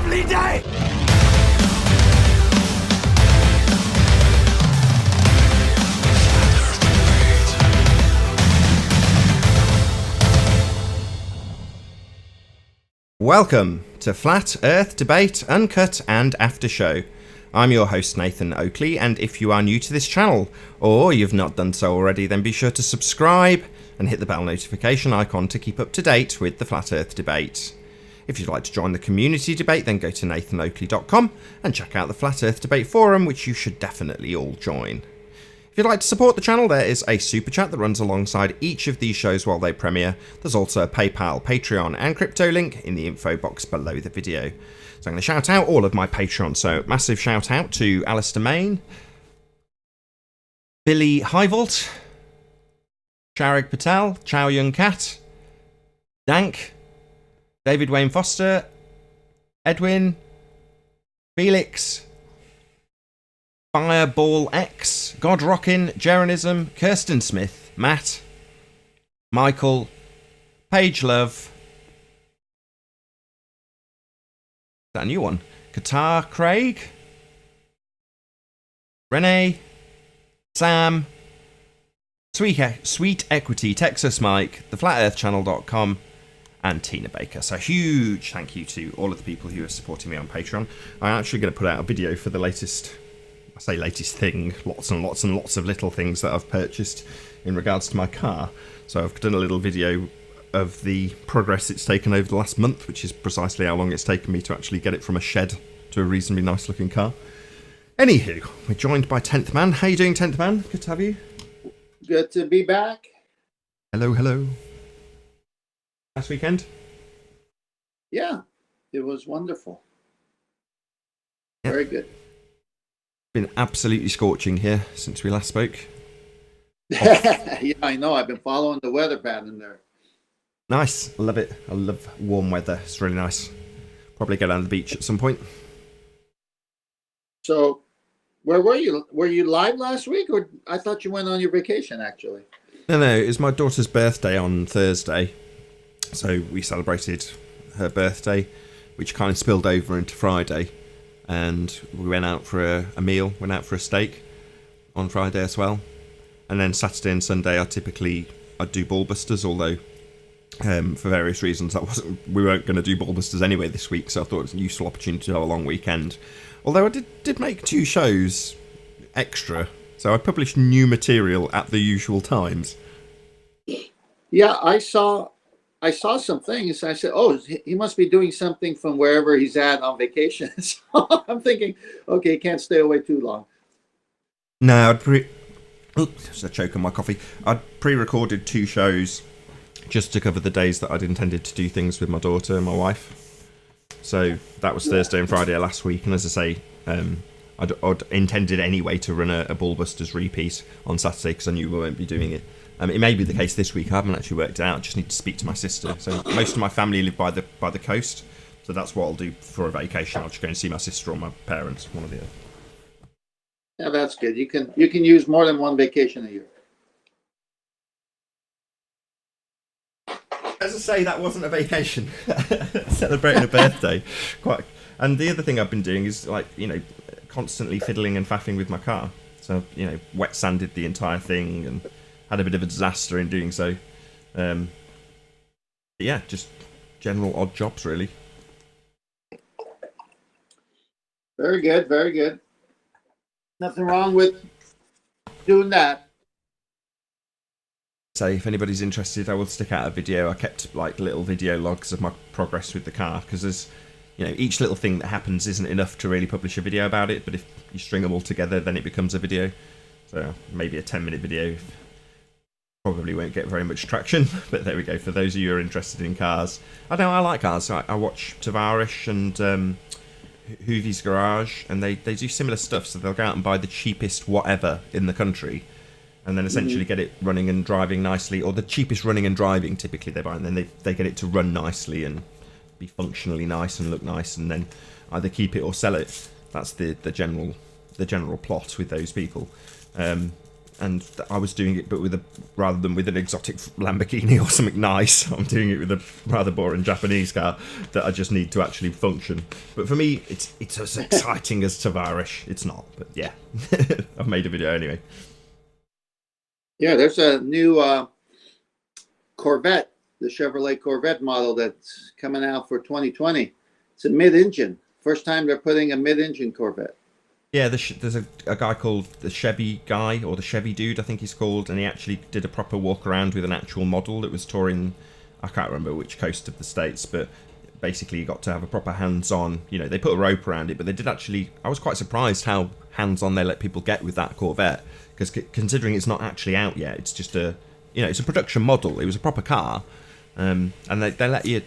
lovely day! Welcome to Flat Earth Debate Uncut and After Show. I'm your host Nathan Oakley, and if you are new to this channel, or you've not done so already, then be sure to subscribe and hit the bell notification icon to keep up to date with the Flat Earth Debate. If you'd like to join the community debate, then go to nathanoakley.com and check out the Flat Earth Debate forum, which you should definitely all join. If you'd like to support the channel, there is a super chat that runs alongside each of these shows while they premiere. There's also a PayPal, Patreon and crypto link in the info box below the video. So I'm going to shout out all of my Patreon. So massive shout out to Alistair Main, Billy Highvault, Sharag Patel, Chow Young Cat, Dank, David Wayne Foster, Edwin, Felix, Fireball X, God Rockin', Jeranism, Kirsten Smith, Matt, Michael, Paige Love, is that a new one? Qatar Craig, Renee, Sam, Sweet Equity, Texas Mike, theflatearthchannel.com, and Tina Baker. So huge thank you to all of the people who are supporting me on Patreon. I'm actually going to put out a video for the latest thing, lots and lots and lots of little things that I've purchased in regards to my car. So I've done a little video of the progress it's taken over the last month, which is precisely how long it's taken me to actually get it from a shed to a reasonably nice looking car. Anywho, we're joined by 10th Man. How you doing, 10th Man? Good to have you. Good to be back. Hello. Last weekend? Yeah, it was wonderful. Yep. Very good. Been absolutely scorching here since we last spoke. Yeah, I know. I've been following the weather pattern there. Nice. I love it. I love warm weather. It's really nice. Probably go down to the beach at some point. So, where were you? Were you live last week, or I thought you went on your vacation, actually? No, it was my daughter's birthday on Thursday. So we celebrated her birthday, which kind of spilled over into Friday. And we went out for a meal, went out for a steak on Friday as well. And then Saturday and Sunday, I'd do Ballbusters, although for various reasons we weren't going to do Ballbusters anyway this week, so I thought it was a useful opportunity to have a long weekend. Although I did make 2 shows extra, so I published new material at the usual times. Yeah, I saw some things. I said, "Oh, he must be doing something from wherever he's at on vacation." So I'm thinking, okay, he can't stay away too long. No, there's a choke on my coffee. I'd pre-recorded 2 shows just to cover the days that I'd intended to do things with my daughter and my wife. So that was Thursday and Friday of last week. And as I say, I'd intended anyway to run a Ballbusters repeat on Saturday because I knew we won't be doing it. It may be the case this week. I haven't actually worked it out. I just need to speak to my sister. So most of my family live by the coast, so that's what I'll do for a vacation. I'll just go and see my sister or my parents, one or the other. Yeah, that's good. You can use more than one vacation a year. As I say, that wasn't a vacation. Celebrating a birthday. And the other thing I've been doing is constantly fiddling and faffing with my car. So wet sanded the entire thing and had a bit of a disaster in doing so. Yeah, just general odd jobs, really. Very good, very good. Nothing wrong with doing that. So if anybody's interested, I will stick out a video. I kept little video logs of my progress with the car, because there's each little thing that happens isn't enough to really publish a video about it, but if you string them all together, then it becomes a video. So maybe a 10-minute video. Probably won't get very much traction, but there we go. For those of you who are interested in cars, I like cars. I watch Tavarish and Hoovy's Garage, and they do similar stuff. So they'll go out and buy the cheapest whatever in the country, and then essentially get it running and driving nicely, or the cheapest running and driving typically they buy, and then they get it to run nicely and be functionally nice and look nice, and then either keep it or sell it. That's the general plot with those people. I was doing it, but rather than with an exotic Lamborghini or something nice, I'm doing it with a rather boring Japanese car that I just need to actually function. But for me, it's as exciting as Tavares. It's not, but yeah, I've made a video anyway. Yeah, there's a new Corvette, the Chevrolet Corvette model that's coming out for 2020. It's a mid-engine. First time they're putting a mid-engine Corvette. Yeah, there's a guy called the Chevy guy, or the Chevy dude, I think he's called, and he actually did a proper walk around with an actual model that was touring, I can't remember which coast of the States, but basically you got to have a proper hands-on, they put a rope around it, but they did actually, I was quite surprised how hands-on they let people get with that Corvette, because considering it's not actually out yet, it's just it's a production model, it was a proper car, and they let you,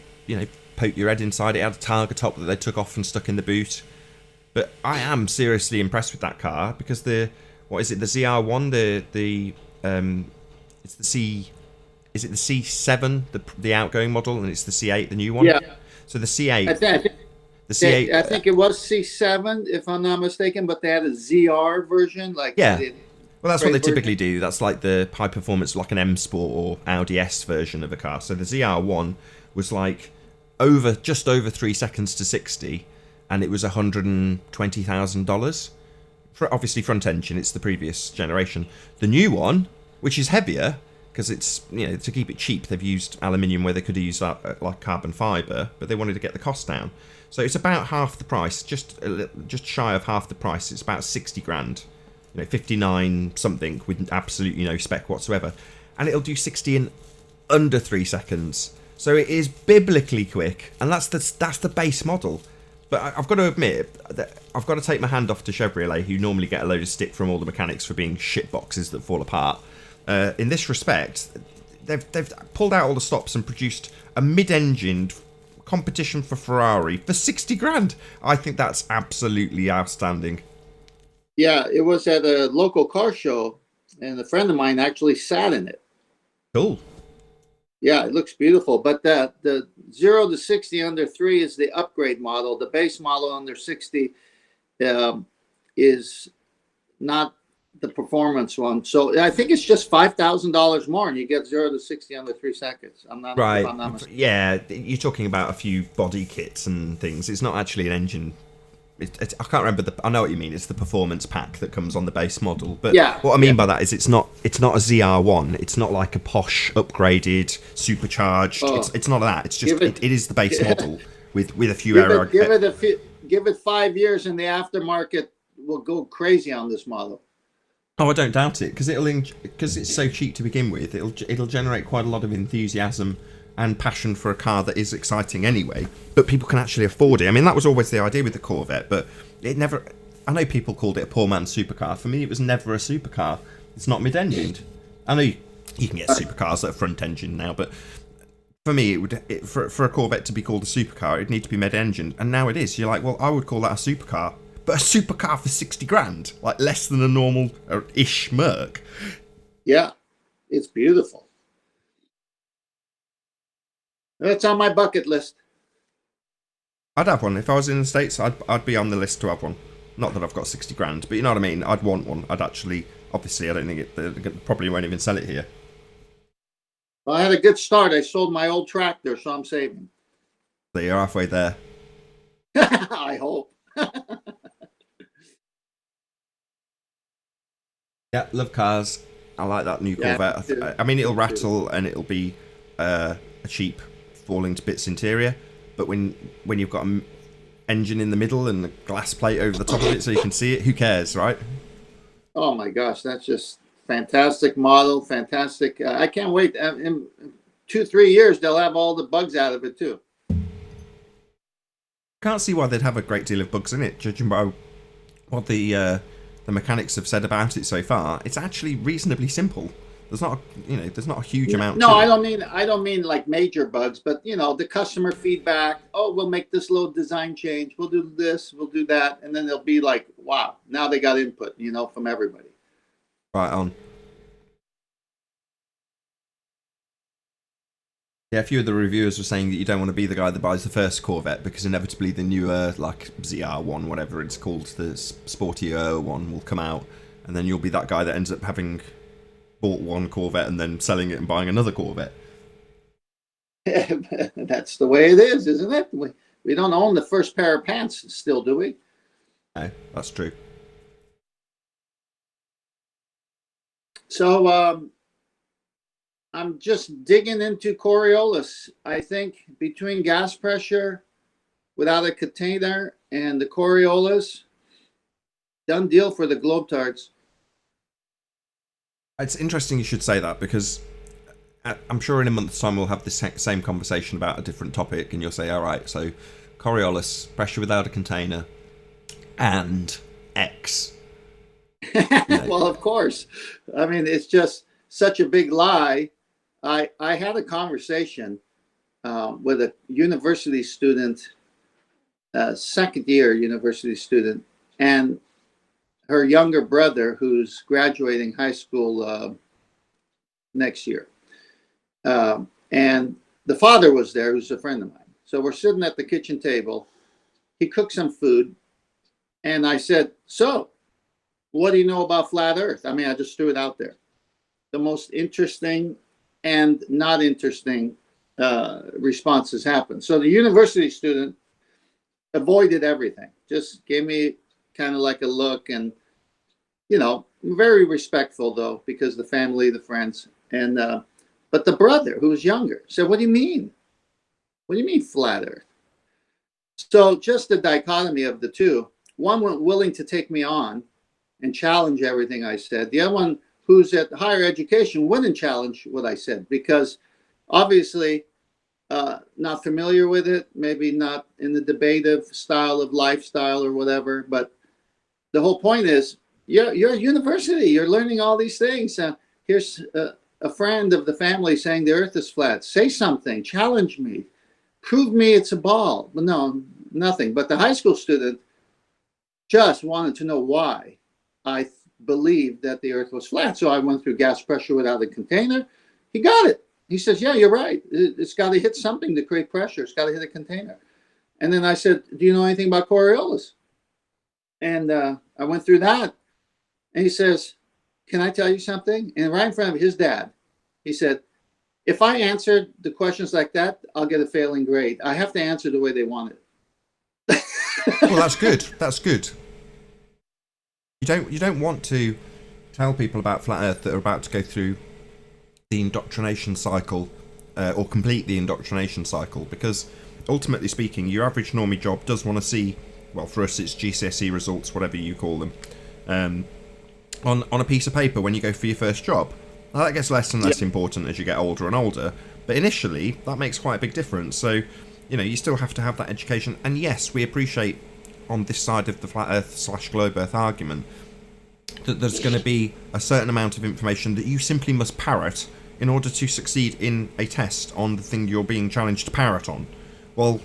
poke your head inside. It had a Targa top that they took off and stuck in the boot. But I am seriously impressed with that car because the ZR1, it's the C7, the outgoing model, and it's the C8, the new one. Yeah. So the C8, the C8. I think it was C7 if I'm not mistaken, but they had a ZR version, yeah. Well, that's what they typically do. That's like the high performance, like an M Sport or Audi S version of a car. So the ZR1 was like just over 3 seconds to 60. And it was $120,000. Obviously front engine, it's the previous generation. The new one, which is heavier, because it's, to keep it cheap, they've used aluminium where they could use like carbon fibre, but they wanted to get the cost down. So it's about half the price, just shy of half the price. It's about 60 grand, 59 something with absolutely no spec whatsoever. And it'll do 60 in under 3 seconds. So it is biblically quick, and that's the base model. But I've got to admit that I've got to take my hand off to Chevrolet, who normally get a load of stick from all the mechanics for being shit boxes that fall apart. In this respect, they've pulled out all the stops and produced a mid-engined competition for Ferrari for 60 grand. I think that's absolutely outstanding. Yeah, it was at a local car show, and a friend of mine actually sat in it. Cool. Yeah, it looks beautiful. But the 0 to 60 under 3 is the upgrade model. The base model under 60 is not the performance one. So I think it's just $5,000 more, and you get 0 to 60 under 3 seconds. I'm not right. I'm not Yeah, you're talking about a few body kits and things. It's not actually an engine. I can't remember I know what you mean. It's the performance pack that comes on the base model. But yeah, what I mean by that is it's not a ZR1. It's not like a posh, upgraded, supercharged. It's not that. It's just it is the base model with a few give it 5 years, and the aftermarket will go crazy on this model. Oh, I don't doubt it, because it's so cheap to begin with. It'll generate quite a lot of enthusiasm and passion for a car that is exciting anyway, but people can actually afford it. I mean, that was always the idea with the Corvette, but it never... I know people called it a poor man's supercar. For me, it was never a supercar. It's not mid-engined. I know you can get supercars that are front-engine now, but for me, for a Corvette to be called a supercar, it'd need to be mid-engined, and now it is. You're like, well, I would call that a supercar, but a supercar for 60 grand, like less than a normal-ish Merc. Yeah, it's beautiful. That's on my bucket list. I'd have one. If I was in the States, I'd be on the list to have one. Not that I've got 60 grand, but you know what I mean? I'd want one. Obviously, I don't think they probably won't even sell it here. Well, I had a good start. I sold my old tractor, so I'm saving. So you're halfway there. I hope. Yeah, love cars. I like that new Corvette. I mean, it'll rattle and it'll be a cheap falling to bits interior, but when you've got an engine in the middle and a glass plate over the top of it so you can see it, who cares, right? Oh my gosh, that's just fantastic model, fantastic. I can't wait. In 2-3 years, they'll have all the bugs out of it too. Can't see why they'd have a great deal of bugs in it, judging by what the mechanics have said about it so far. It's actually reasonably simple. There's not a huge amount. No, I don't mean like major bugs, but the customer feedback. Oh, we'll make this little design change. We'll do this. We'll do that, and then they'll be like, wow, now they got input, from everybody. Right on. Yeah, a few of the reviewers were saying that you don't want to be the guy that buys the first Corvette because inevitably the newer, like ZR1, whatever it's called, the sportier one will come out and then you'll be that guy that ends up having bought one Corvette and then selling it and buying another Corvette. That's the way it is, isn't it? We don't own the first pair of pants still, do we? No, that's true. So I'm just digging into Coriolis. I think between gas pressure without a container and the Coriolis, done deal for the Globetards. It's interesting you should say that, because I'm sure in a month's time we'll have this same conversation about a different topic, and you'll say, all right, so Coriolis, pressure without a container, and X. Well, of course. I mean, it's just such a big lie. I had a conversation with a university student, second year university student, and her younger brother who's graduating high school next year. And the father was there, who's a friend of mine. So we're sitting at the kitchen table. He cooked some food. And I said, so what do you know about flat Earth? I mean, I just threw it out there. The most interesting and not interesting responses happened. So the university student avoided everything, just gave me kind of like a look, and, you know, very respectful though, because the family, the friends, and, but the brother who was younger said, what do you mean? What do you mean flat Earth? So just the dichotomy of the two. One was willing to take me on and challenge everything I said. The other one, who's at higher education, wouldn't challenge what I said, because obviously not familiar with it, maybe not in the debative style of lifestyle or whatever. But the whole point is, you're at university, you're learning all these things. Here's a friend of the family saying the Earth is flat. Say something, challenge me, prove me it's a ball. But no, nothing. But the high school student just wanted to know why I believed that the Earth was flat. So I went through gas pressure without a container. He got it. He says, yeah, you're right. It's got to hit something to create pressure. It's got to hit a container. And then I said, do you know anything about Coriolis? And I went through that. And he says, can I tell you something? And right in front of his dad, he said, if I answered the questions like that, I'll get a failing grade. I have to answer the way they want it. Well, that's good. That's good. You don't want to tell people about flat Earth that are about to go through the indoctrination cycle, or complete the indoctrination cycle, because ultimately speaking, your average normie job does want to see, well, for us it's GCSE results, whatever you call them, on a piece of paper when you go for your first job. Now, that gets less and less important as you get older and older, but initially that makes quite a big difference. So, you know, you still have to have that education. And yes, we appreciate on this side of the flat Earth / globe Earth argument that there's going to be a certain amount of information that you simply must parrot in order to succeed in a test on the thing you're being challenged to parrot on. Well,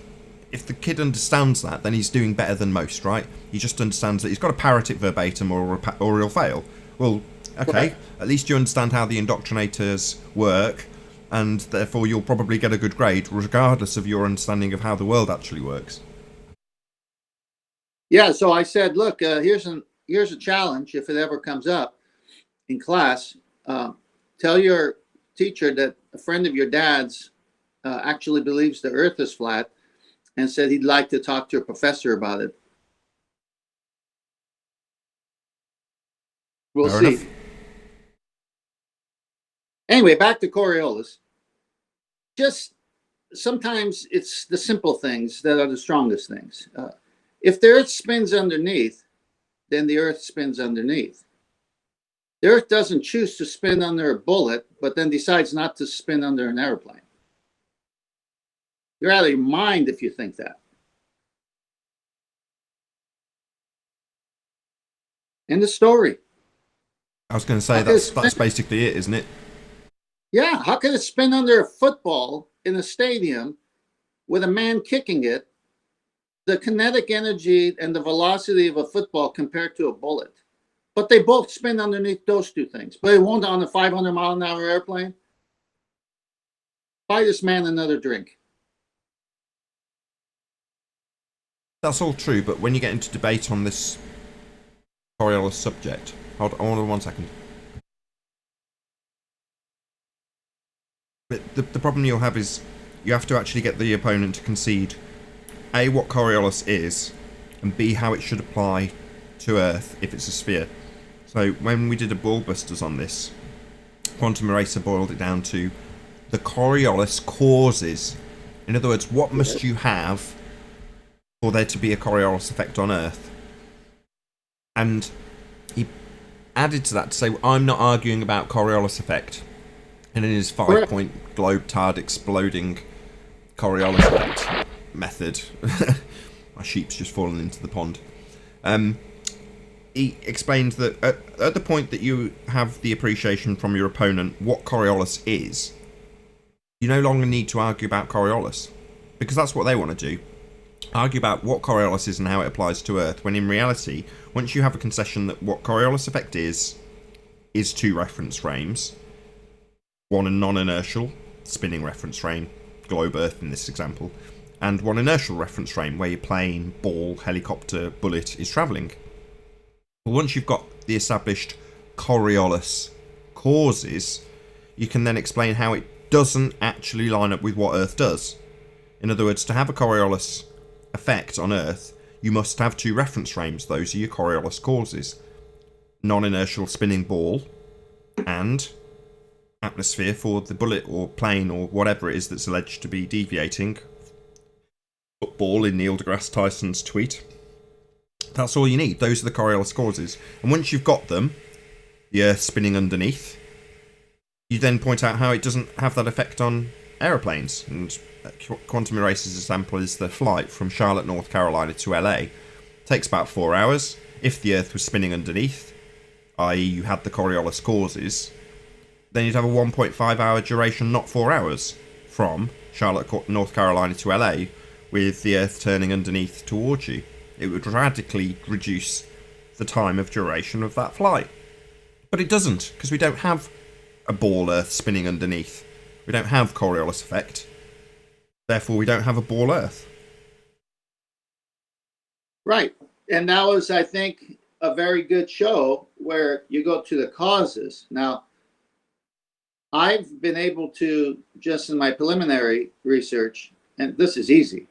if the kid understands that, then he's doing better than most, right? He just understands that he's got to parrot it verbatim or he'll fail. Well, okay, at least you understand how the indoctrinators work, and therefore you'll probably get a good grade regardless of your understanding of how the world actually works. Yeah, so I said, look, here's a challenge if it ever comes up in class. Tell your teacher that a friend of your dad's actually believes the Earth is flat, and said he'd like to talk to a professor about it. We'll Fair see. enough. Anyway, back to Coriolis. Just sometimes it's the simple things that are the strongest things. If the Earth spins underneath, then the Earth spins underneath. The Earth doesn't choose to spin under a bullet, but then decides not to spin under an airplane. You're out of your mind if you think that. End of story. I was going to say that's basically it, isn't it? Yeah, how could it spin under a football in a stadium with a man kicking it? The kinetic energy and the velocity of a football compared to a bullet. But they both spin underneath those two things. But it won't on a 500-mile-an-hour airplane. Buy this man another drink. That's all true, but when you get into debate on this Coriolis subject, Hold on 1 second. But the problem you'll have is you have to actually get the opponent to concede A, what Coriolis is, and B, how it should apply to Earth if it's a sphere. So when we did a Ball Busters on this, Quantum Eraser boiled it down to the Coriolis causes. In other words, what must you have for there to be a Coriolis effect on Earth? And he added to that to say, I'm not arguing about Coriolis effect. And in his 5-point globe tard exploding Coriolis effect method, my sheep's just fallen into the pond. He explained that at the point that you have the appreciation from your opponent what Coriolis is, you no longer need to argue about Coriolis, because that's what they want to do. Argue about what Coriolis is and how it applies to Earth, when in reality, once you have a concession that what Coriolis effect is 2 reference frames, one a non-inertial, spinning reference frame, globe Earth in this example, and one inertial reference frame where your plane, ball, helicopter, bullet is travelling. But once you've got the established Coriolis causes, you can then explain how it doesn't actually line up with what Earth does. In other words, to have a Coriolis effect on Earth, you must have 2 reference frames. Those are your Coriolis causes. Non-inertial spinning ball and atmosphere for the bullet or plane or whatever it is that's alleged to be deviating. Football in Neil deGrasse Tyson's tweet. That's all you need. Those are the Coriolis causes. And once you've got them, the Earth spinning underneath, you then point out how it doesn't have that effect on aeroplanes. And Quantum Eraser's example is the flight from Charlotte, North Carolina to LA. It takes about 4 hours. If the Earth was spinning underneath, i.e. you had the Coriolis causes, then you'd have a 1.5 hour duration, not 4 hours, from Charlotte, North Carolina to LA, with the Earth turning underneath towards you. It would radically reduce the time of duration of that flight. But it doesn't, because we don't have a ball Earth spinning underneath. We don't have Coriolis effect. Therefore, we don't have a ball Earth. Right. And that was, I think, a very good show where you go to the causes. Now, I've been able to, just in my preliminary research, and this is easy,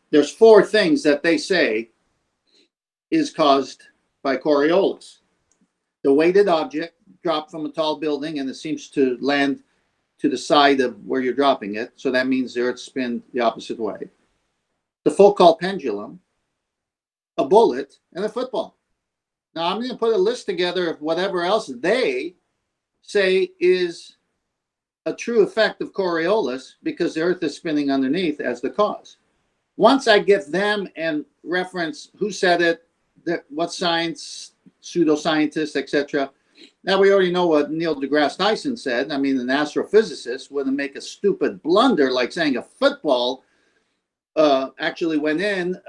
there's 4 things that they say is caused by Coriolis. The weighted object dropped from a tall building and it seems to land to the side of where you're dropping it. So that means the Earth spins the opposite way. The Foucault pendulum, a bullet, and a football. Now I'm going to put a list together of whatever else they say is a true effect of Coriolis because the Earth is spinning underneath as the cause. Once I get them and reference who said it, what science, pseudoscientists, etc. Now we already know what Neil deGrasse Tyson said. I mean, an astrophysicist wouldn't make a stupid blunder like saying a football actually went in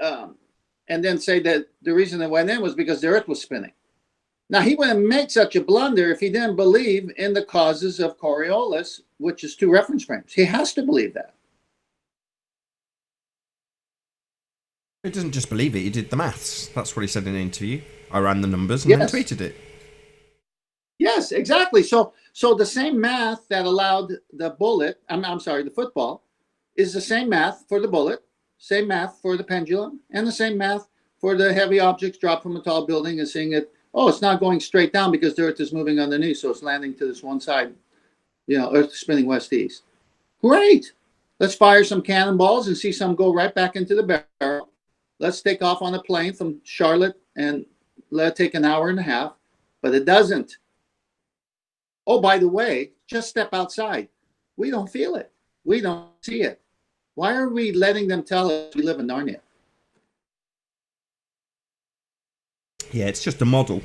and then say that the reason it went in was because the Earth was spinning. Now, he wouldn't make such a blunder if he didn't believe in the causes of Coriolis, which is 2 reference frames. He has to believe that. He doesn't just believe it, he did the maths. That's what he said in an interview. I ran the numbers and then tweeted it. Yes, exactly. So the same math that allowed the bullet, I'm sorry, the football, is the same math for the bullet, same math for the pendulum, and the same math for the heavy objects dropped from a tall building and seeing it, oh, it's not going straight down because the Earth is moving underneath, so it's landing to this one side, Earth spinning west-east. Great. Let's fire some cannonballs and see some go right back into the barrel. Let's take off on a plane from Charlotte and let it take an hour and a half, but it doesn't. Oh, by the way, just step outside. We don't feel it. We don't see it. Why are we letting them tell us we live in Narnia? Yeah, it's just a model.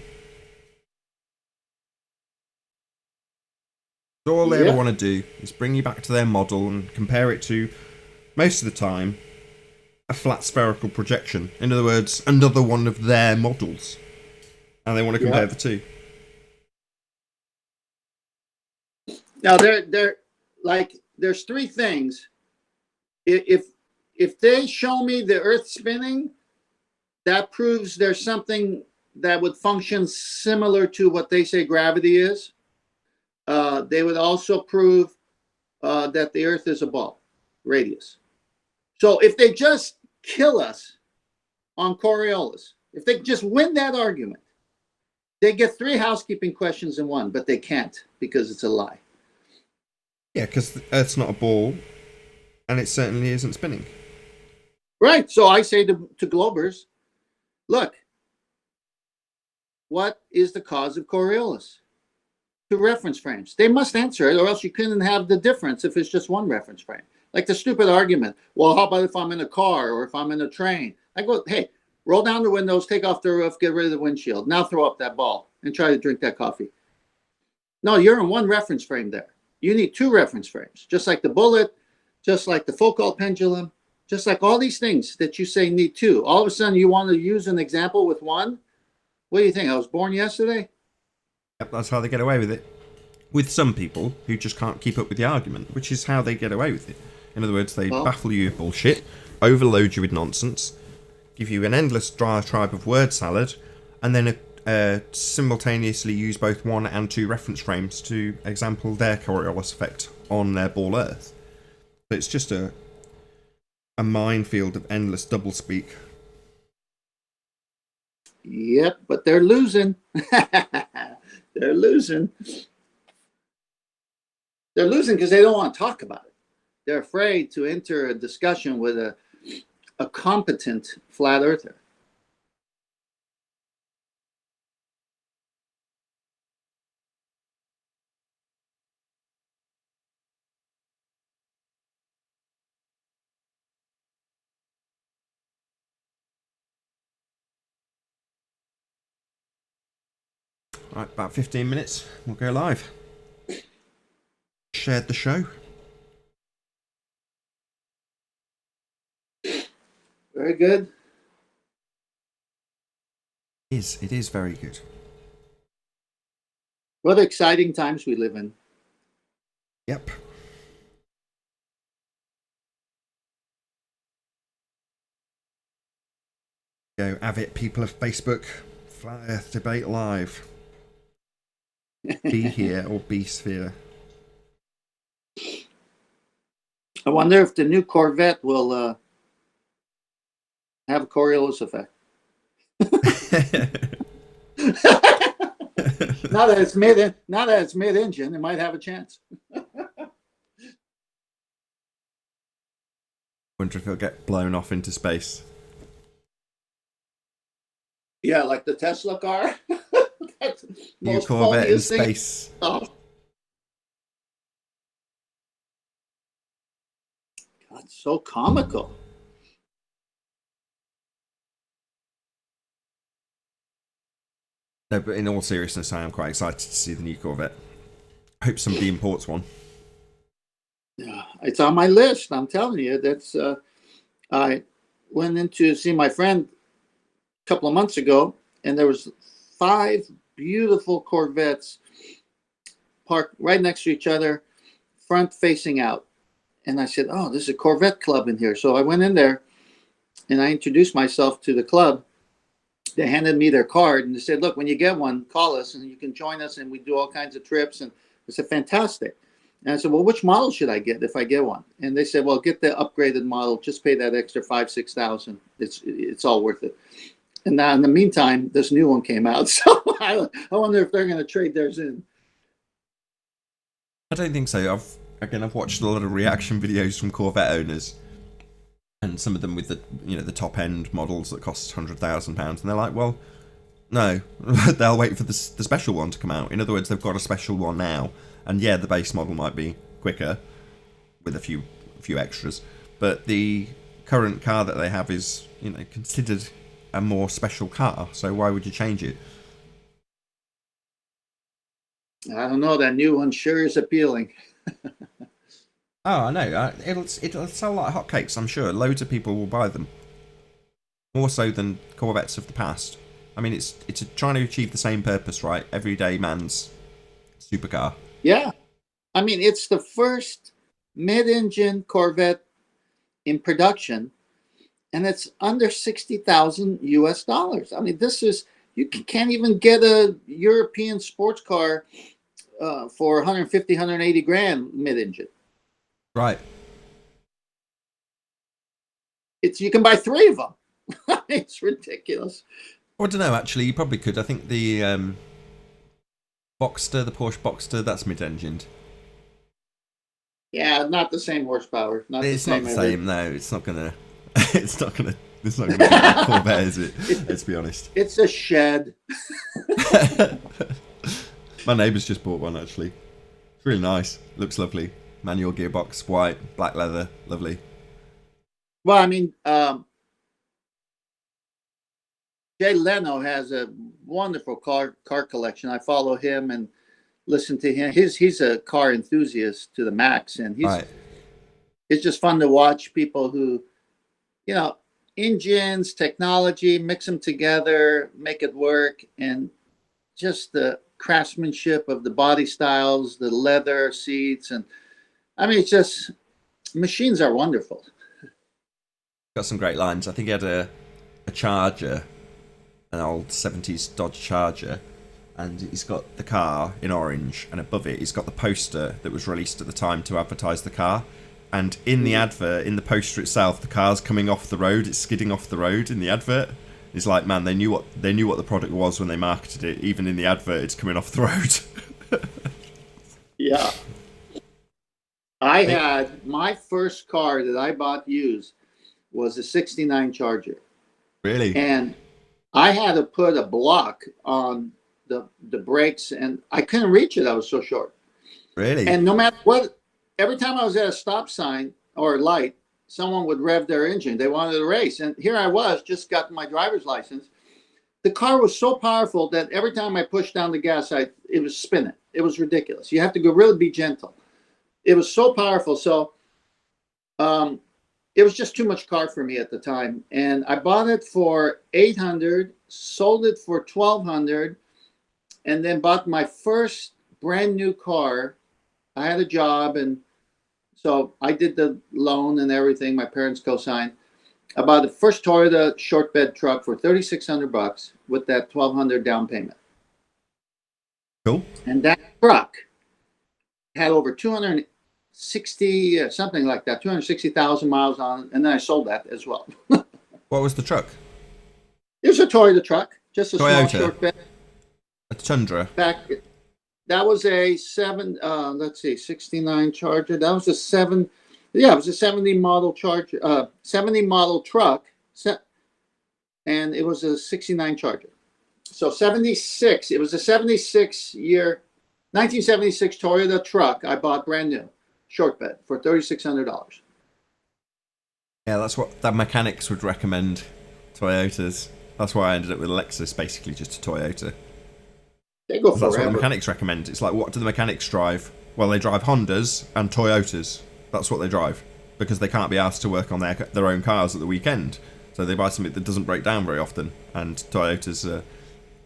So all they ever want to do is bring you back to their model and compare it to, most of the time, a flat spherical projection. In other words, another one of their models. And they want to compare the 2. Now, they're like, there's 3 things. If they show me the Earth spinning, that proves there's something that would function similar to what they say gravity is. They would also prove that the Earth is a ball, radius. So if they just kill us on Coriolis, if they just win that argument, they get 3 housekeeping questions in one, but they can't because it's a lie. Yeah, because the Earth's not a ball, and it certainly isn't spinning. Right. So I say to Globers, look, what is the cause of Coriolis? 2 reference frames. They must answer it, or else you couldn't have the difference if it's just 1 reference frame. Like the stupid argument, well, how about if I'm in a car or if I'm in a train? I go, hey, roll down the windows, take off the roof, get rid of the windshield. Now throw up that ball and try to drink that coffee. No, you're in 1 reference frame there. You need 2 reference frames, just like the bullet, just like the Foucault pendulum, just like all these things that you say need 2. All of a sudden, you want to use an example with 1? What do you think? I was born yesterday? Yep, that's how they get away with it. With some people who just can't keep up with the argument, which is how they get away with it. In other words, they baffle you with bullshit, overload you with nonsense, give you an endless diatribe of word salad, and then simultaneously use both 1 and 2 reference frames to example their Coriolis effect on their ball Earth. So it's just a minefield of endless doublespeak. Yep, but they're losing. They're losing. They're losing because they don't want to talk about it. They're afraid to enter a discussion with a competent flat earther. Right, about 15 minutes, we'll go live. Shared the show. Very good. It is very good. What exciting times we live in. Yep. Go, Avid people of Facebook, Flat Earth Debate Live. Be here or be sphere. I wonder if the new Corvette will have a Coriolis effect. Now that it's mid-engine, it might have a chance. Wonder if it'll get blown off into space. Yeah, like the Tesla car. That's New Corvette in space. Oh. God, so comical. No, but in all seriousness, I am quite excited to see the new Corvette. I hope somebody imports one. Yeah, it's on my list. I'm telling you, that's. I went in to see my friend a couple of months ago, and there was 5 beautiful Corvettes parked right next to each other, front facing out. And I said, "Oh, there's a Corvette club in here." So I went in there, and I introduced myself to the club. They handed me their card, and they said, "Look, when you get one, call us, and you can join us, and we do all kinds of trips." And I said, "Fantastic." And I said, "Well, which model should I get if I get one?" And they said, "Well, get the upgraded model. Just pay that extra 5,000-6,000. It's all worth it." And now, in the meantime, this new one came out, so I wonder if they're going to trade theirs in. I don't think so. I've watched a lot of reaction videos from Corvette owners, and some of them with the top end models that cost £100,000, and they're like, well, no, they'll wait for the special one to come out. In other words, they've got a special one now, and yeah, the base model might be quicker with a few extras, but the current car that they have is considered a more special car. So why would you change it? I don't know. That new one sure is appealing. Oh, I know. It'll sell like hotcakes, I'm sure. Loads of people will buy them. More so than Corvettes of the past. I mean, it's trying to achieve the same purpose, right? Everyday man's supercar. Yeah. I mean, it's the first mid-engine Corvette in production, and it's under $60,000 US. I mean, this is can't even get a European sports car for 150, 180 grand mid-engine. Right. You can buy 3 of them. It's ridiculous. Well, I don't know. Actually, you probably could. I think the Boxster, the Porsche Boxster, that's mid-engined. Yeah, not the same horsepower. It's not the same. No, it's not gonna. It's not gonna be a Corvette, is it? Let's be honest. It's a shed. My neighbour's just bought one actually. It's really nice. Looks lovely. Manual gearbox, white, black leather, lovely. Well, I mean, Jay Leno has a wonderful car collection. I follow him and listen to him. He's a car enthusiast to the max, and it's just fun to watch people who, engines, technology, mix them together, make it work, and just the craftsmanship of the body styles, the leather seats, and I mean, it's just machines are wonderful. Got some great lines. I think he had a Charger, an old 70s Dodge Charger, and he's got the car in orange, and above it he's got the poster that was released at the time to advertise the car. And in the advert, in the poster itself, the car's coming off the road. It's skidding off the road in the advert. It's like, man, they knew what the product was when they marketed it. Even in the advert, it's coming off the road. Yeah. I had my first car that I bought used was a '69 Charger. Really? And I had to put a block on the brakes, and I couldn't reach it. I was so short. Really? And no matter what, every time I was at a stop sign or a light, someone would rev their engine. They wanted to race. And here I was, just got my driver's license. The car was so powerful that every time I pushed down the gas, it was spinning. It was ridiculous. You have to really be gentle. It was so powerful. So it was just too much car for me at the time. And I bought it for $800, sold it for $1,200, and then bought my first brand new car. I had a job, and so I did the loan and everything. My parents co-signed. I bought the first Toyota short bed truck for $3,600 with that $1,200 down payment. Cool. And that truck had over 260, something like that, 260,000 miles on it, and then I sold that as well. What was the truck? It was a Toyota truck, just a Toyota. small short bed. A Tundra. That was a 69 Charger. That was it was a 70 model Charger, 70 model truck, and it was a 69 Charger. So 76, it was a 1976 Toyota truck I bought brand new, short bed, for $3,600. Yeah, that's what the mechanics would recommend, Toyotas. That's why I ended up with a Lexus, basically just a Toyota. They go forever. That's what the mechanics recommend. It's like, what do the mechanics drive? Well, they drive Hondas and Toyotas. That's what they drive, because they can't be asked to work on their own cars at the weekend. So they buy something that doesn't break down very often. And Toyotas,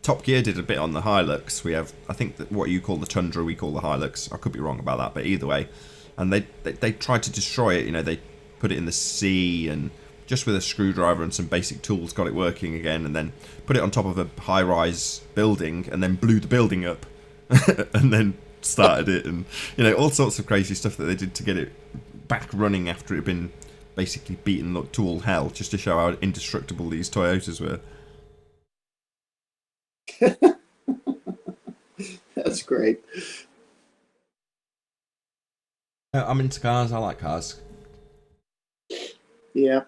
Top Gear did a bit on the Hilux. We have, I think, that what you call the Tundra, we call the Hilux. I could be wrong about that, but either way. And they tried to destroy it. They put it in the sea, and just with a screwdriver and some basic tools got it working again, and then put it on top of a high-rise building, and then blew the building up, and then started it, and all sorts of crazy stuff that they did to get it back running after it had been basically beaten to all hell, just to show how indestructible these Toyotas were. That's great. I'm into cars. I like cars. Yeah.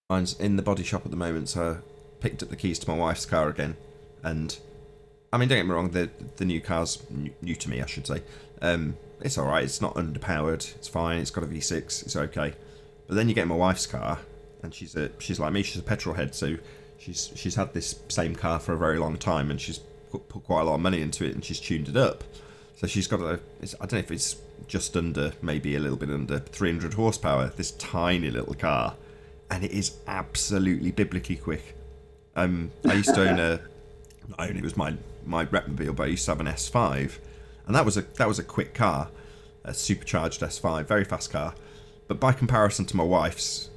Mine's in the body shop at the moment, so I picked up the keys to my wife's car again. And, I mean, don't get me wrong, the new car's new to me, I should say. It's alright, it's not underpowered, it's fine, it's got a V6, it's okay. But then you get my wife's car, and she's like me, she's a petrol head, so she's had this same car for a very long time, and she's put quite a lot of money into it, and she's tuned it up. So she's got I don't know if it's just under, maybe a little bit under 300 horsepower, this tiny little car. And it is absolutely biblically quick. I used to own it was my Repmobile, but I used to have an S5, and that was a quick car, a supercharged S5, very fast car. But by comparison to my wife's,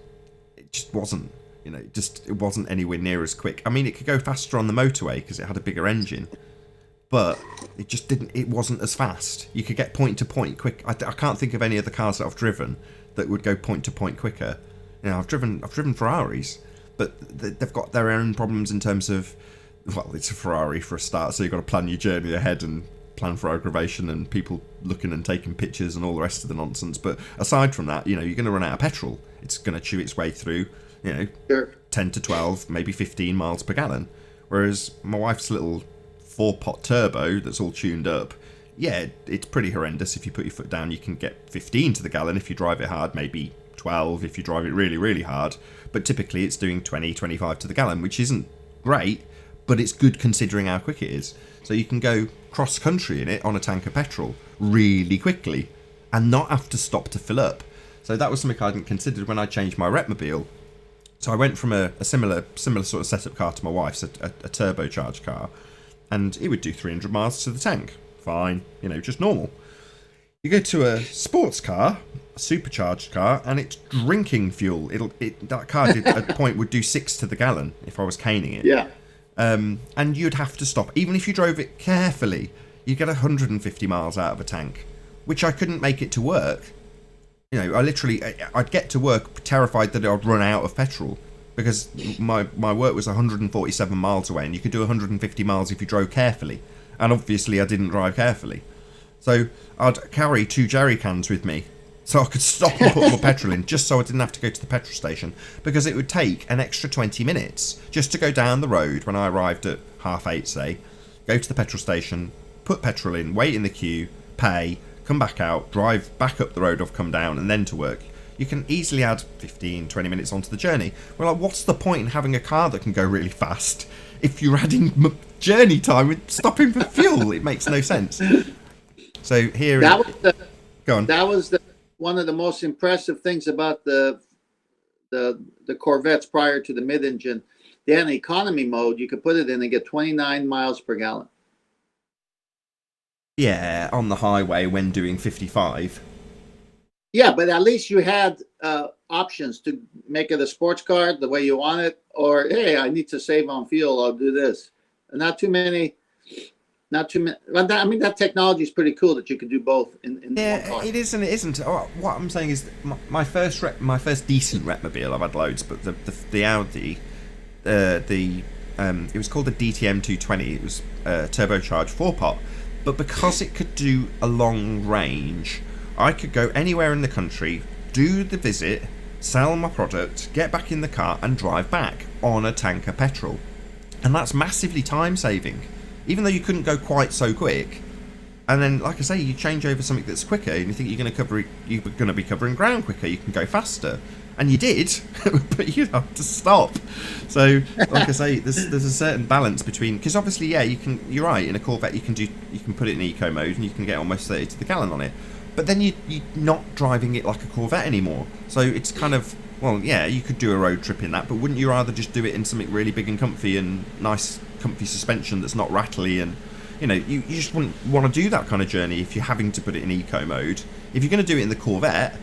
it just wasn't. You know, it wasn't anywhere near as quick. I mean, it could go faster on the motorway because it had a bigger engine, but it just didn't. It wasn't as fast. You could get point to point quick. I can't think of any other cars that I've driven that would go point to point quicker. You know, I've driven Ferraris, but they've got their own problems in terms of, well, it's a Ferrari for a start, so you've got to plan your journey ahead and plan for aggravation and people looking and taking pictures and all the rest of the nonsense. But aside from that, you know, you're going to run out of petrol. It's going to chew its way through, you know, Sure. 10 to 12, maybe 15 miles per gallon. Whereas my wife's little 4-pot turbo that's all tuned up, yeah, it's pretty horrendous. If you put your foot down, you can get 15 to the gallon if you drive it hard, maybe 12 if you drive it really, really hard. But typically it's doing 20, 25 to the gallon, which isn't great, but it's good considering how quick it is. So you can go cross country in it on a tank of petrol really quickly and not have to stop to fill up. So that was something I hadn't considered when I changed my Retmobile. So I went from a similar sort of setup car to my wife's, a turbocharged car, and it would do 300 miles to the tank. Fine, you know, just normal. You go to a sports car, a supercharged car, and it's drinking fuel. That car at a point would do 6 to the gallon if I was caning it. Yeah. And you'd have to stop. Even if you drove it carefully, you'd get 150 miles out of a tank, which I couldn't make it to work. You know, I'd get to work terrified that I'd run out of petrol because my work was 147 miles away, and you could do 150 miles if you drove carefully. And obviously I didn't drive carefully. So I'd carry 2 jerry cans with me so I could stop and put more petrol in, just so I didn't have to go to the petrol station, because it would take an extra 20 minutes just to go down the road when I arrived at 8:30, say, go to the petrol station, put petrol in, wait in the queue, pay, come back out, drive back up the road I've come down, and then to work. You can easily add 15, 20 minutes onto the journey. Well, like, what's the point in having a car that can go really fast if you're adding journey time with stopping for fuel? It makes no sense. So here, go on. That was one of the most impressive things about the Corvettes prior to the mid-engine. They had an economy mode. You could put it in and get 29 miles per gallon. Yeah, on the highway when doing 55. Yeah, but at least you had options to make it a sports car the way you want it, or hey, I need to save on fuel, I'll do this. And not too many. Well, I mean, that technology is pretty cool that you could do both in one car. It is and it isn't. Oh, what I'm saying is, my first decent Retmobile, I've had loads, but the Audi, it was called the DTM 220. It was turbocharged 4-pot, but because it could do a long range, I could go anywhere in the country, do the visit, sell my product, get back in the car, and drive back on a tank of petrol, and that's massively time saving. Even though you couldn't go quite so quick, and then, like I say, you change over something that's quicker, and you think you're going to be covering ground quicker. You can go faster, and you did, but you have to stop. So, like I say, there's a certain balance between, because obviously, yeah, you're right. In a Corvette, you can put it in eco mode, and you can get almost 30 to the gallon on it. But then you're not driving it like a Corvette anymore. So it's kind of, well, yeah, you could do a road trip in that, but wouldn't you rather just do it in something really big and comfy and nice comfy suspension that's not rattly? And you know, you just wouldn't want to do that kind of journey if you're having to put it in eco mode. If you're going to do it in the Corvette,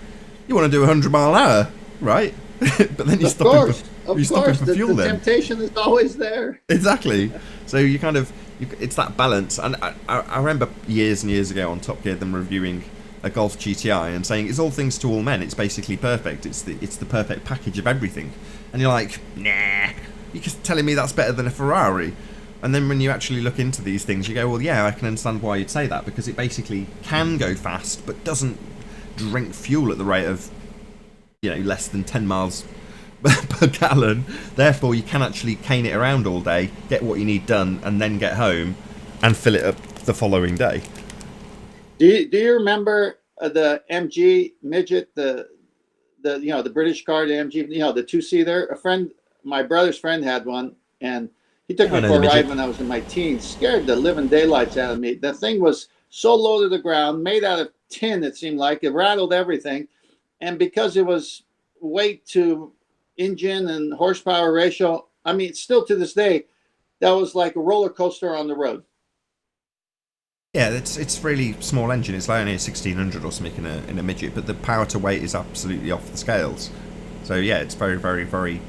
you want to do 100 mile an hour, right? But then you're stopping for fuel. The temptation is always there. Exactly. So it's that balance. And I remember years and years ago on Top Gear them reviewing a Golf GTI and saying it's all things to all men. It's basically perfect. It's the perfect package of everything. And you're like, nah, you're just telling me that's better than a Ferrari. And then when you actually look into these things, you go, well, yeah, I can understand why you'd say that, because it basically can go fast, but doesn't drink fuel at the rate of, you know, less than 10 miles per gallon. Therefore, you can actually cane it around all day, get what you need done, and then get home and fill it up the following day. Do you remember the MG midget, the British car, the MG, the 2-seater? My brother's friend had one, and he took me for a ride when I was in my teens. Scared the living daylights out of me. The thing was so low to the ground, made out of tin. It seemed like it rattled everything, and because it was weight to engine and horsepower ratio, I mean, still to this day, that was like a roller coaster on the road. Yeah, it's really small engine. It's like only a 1600 or something in a midget, but the power to weight is absolutely off the scales. So yeah, it's very, very, very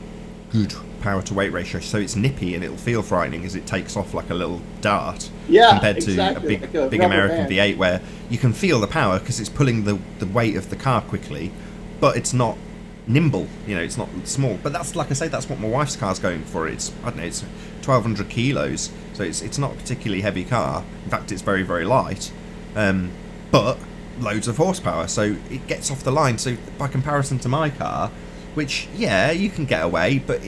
good power to weight ratio, so it's nippy and it'll feel frightening as it takes off like a little dart. Yeah, compared exactly, to like a a big rubber American band. V8 where you can feel the power because it's pulling the weight of the car quickly, but it's not nimble. You know, it's not small. But that's, like I say, that's what my wife's car's going for. It's, I don't know, it's 1,200 kilos, so it's not a particularly heavy car. In fact, it's very, very light, but loads of horsepower, so it gets off the line. So by comparison to my car, which, yeah, you can get away, but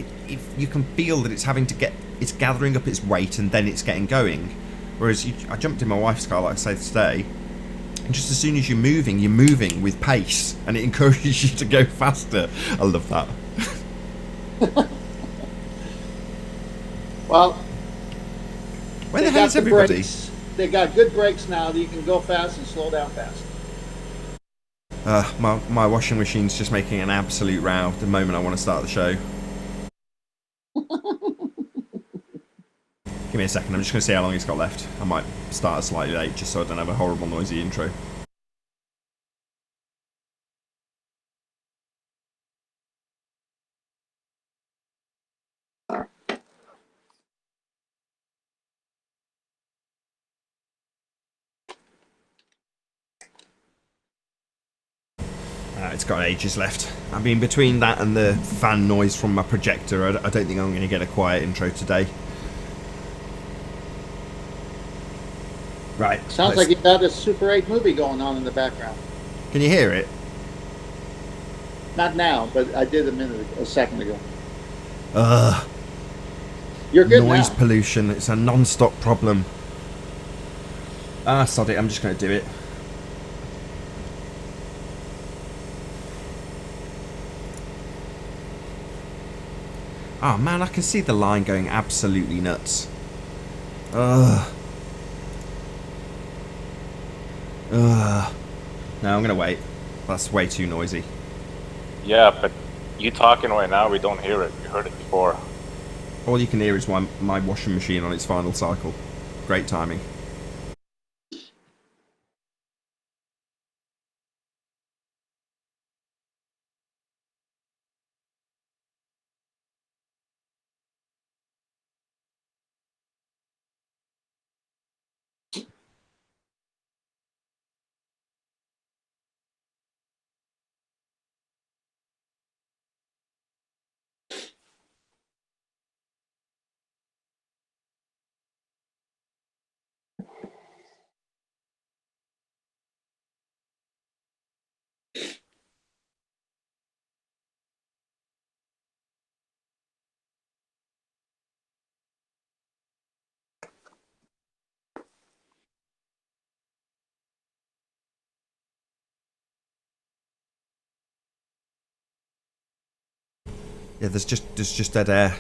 you can feel that it's gathering up its weight and then it's getting going. Whereas I jumped in my wife's car, like I say today, and just as soon as you're moving with pace, and it encourages you to go faster. I love that. Well, Where the they hell got is the everybody? brakes. They got good brakes now that you can go fast and slow down fast. My washing machine's just making an absolute row the moment I want to start the show. Give me a second, I'm just going to see how long it's got left. I might start slightly late just so I don't have a horrible noisy intro. It's got ages left. I mean, between that and the fan noise from my projector, I don't think I'm going to get a quiet intro today. Right. Sounds like you got a Super 8 movie going on in the background. Can you hear it? Not now, but I did a second ago. Ugh. You're good Noise now. pollution. It's a non-stop problem. Sod it. I'm just going to do it. Oh man, I can see the line going absolutely nuts. Ugh. Ugh. No, I'm gonna wait. That's way too noisy. Yeah, but you talking right now, we don't hear it. We heard it before. All you can hear is my washing machine on its final cycle. Great timing. Yeah, there's just dead air.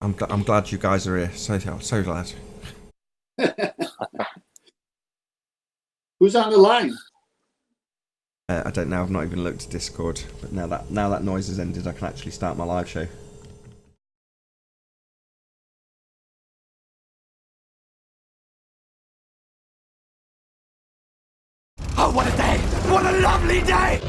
I'm glad you guys are here. So glad. Who's on the line? I don't know. I've not even looked at Discord, but now that noise has ended, I can actually start my live show. Oh, what a day! What a lovely day!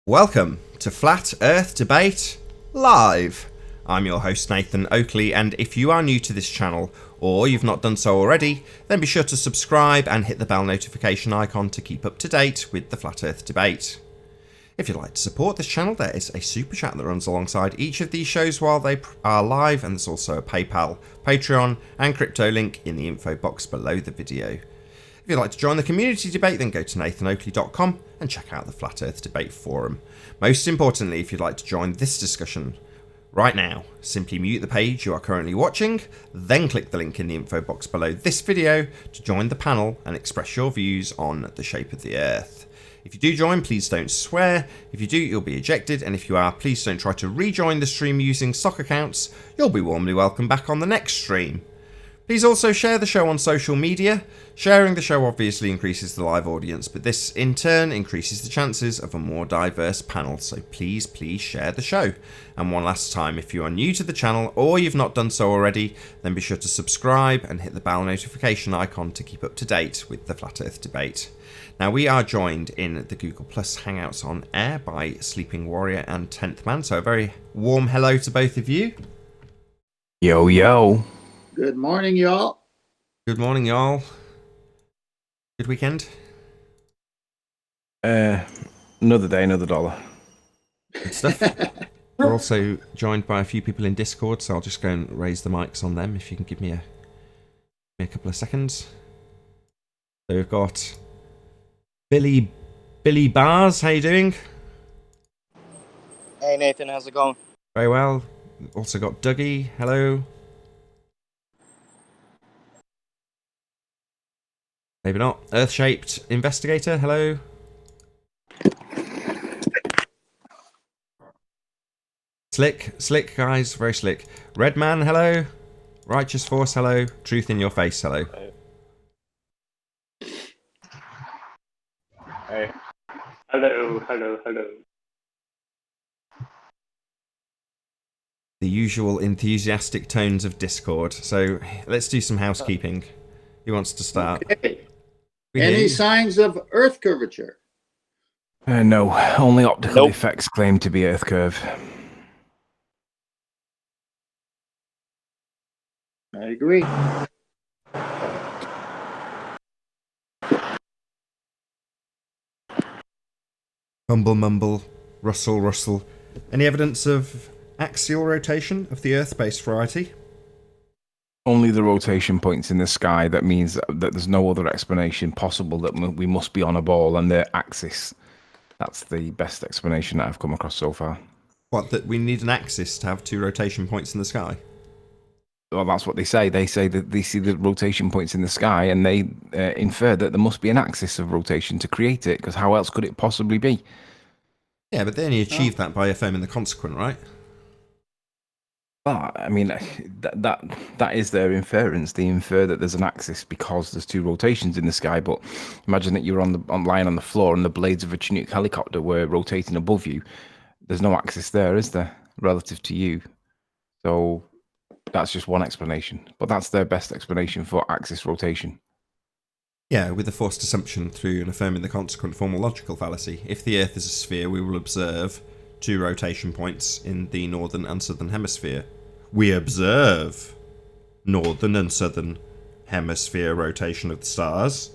Welcome to Flat Earth Debate Live. I'm your host Nathan Oakley, and if you are new to this channel, or you've not done so already, then be sure to subscribe and hit the bell notification icon to keep up to date with the Flat Earth Debate. If you'd like to support this channel, there is a super chat that runs alongside each of these shows while they are live, and there's also a PayPal, Patreon and crypto link in the info box below the video. If you'd like to join the community debate, then go to nathanoakley.com and check out the Flat Earth Debate Forum. Most importantly, if you'd like to join this discussion right now, simply mute the page you are currently watching, then click the link in the info box below this video to join the panel and express your views on the shape of the Earth. If you do join, please don't swear. If you do, you'll be ejected, and if you are, please don't try to rejoin the stream using stock accounts. You'll be warmly welcomed back on the next stream. Please also share the show on social media. Sharing the show obviously increases the live audience, but this in turn increases the chances of a more diverse panel, so please share the show. And one last time, if you are new to the channel or you've not done so already, then be sure to subscribe and hit the bell notification icon to keep up to date with the Flat Earth debate. Now, we are joined in the Google Plus Hangouts on air by Sleeping Warrior and 10th Man, so a very warm hello to both of you. Yo, yo. Good morning, y'all. Good morning, y'all. Good weekend? Another day, another dollar. Good stuff. We're also joined by a few people in Discord, so I'll just go and raise the mics on them if you can give me a couple of seconds. So we've got Billy Bars. How you doing? Hey Nathan, how's it going? Very well. We've also got Dougie. Hello. Maybe not. Earth-shaped investigator. Hello. Slick guys, very slick. Redman. Hello. Righteous Force. Hello. Truth in your face. Hello. Hey. Hello. The usual enthusiastic tones of Discord. So let's do some housekeeping. Who wants to start? Okay. We hear Any you. signs of Earth curvature? No, only optical Nope. effects claim to be Earth curve. I agree. Mumble, rustle. Any evidence of axial rotation of the Earth-based variety? Only the rotation points in the sky. That means that there's no other explanation possible that we must be on a ball and the axis. That's the best explanation that I've come across so far. What, that we need an axis to have two rotation points in the sky? Well, that's what they say. They say that they see the rotation points in the sky and they infer that there must be an axis of rotation to create it, because how else could it possibly be? Yeah, but they only achieved that by affirming the consequent, right? Well, I mean, that is their inference. They infer that there's an axis because there's two rotations in the sky. But imagine that you're lying on the floor and the blades of a Chinook helicopter were rotating above you. There's no axis there, is there, relative to you? So that's just one explanation. But that's their best explanation for axis rotation. Yeah, with the forced assumption through and affirming the consequent formal logical fallacy. If the Earth is a sphere, we will observe two rotation points in the northern and southern hemisphere. We observe northern and southern hemisphere rotation of the stars.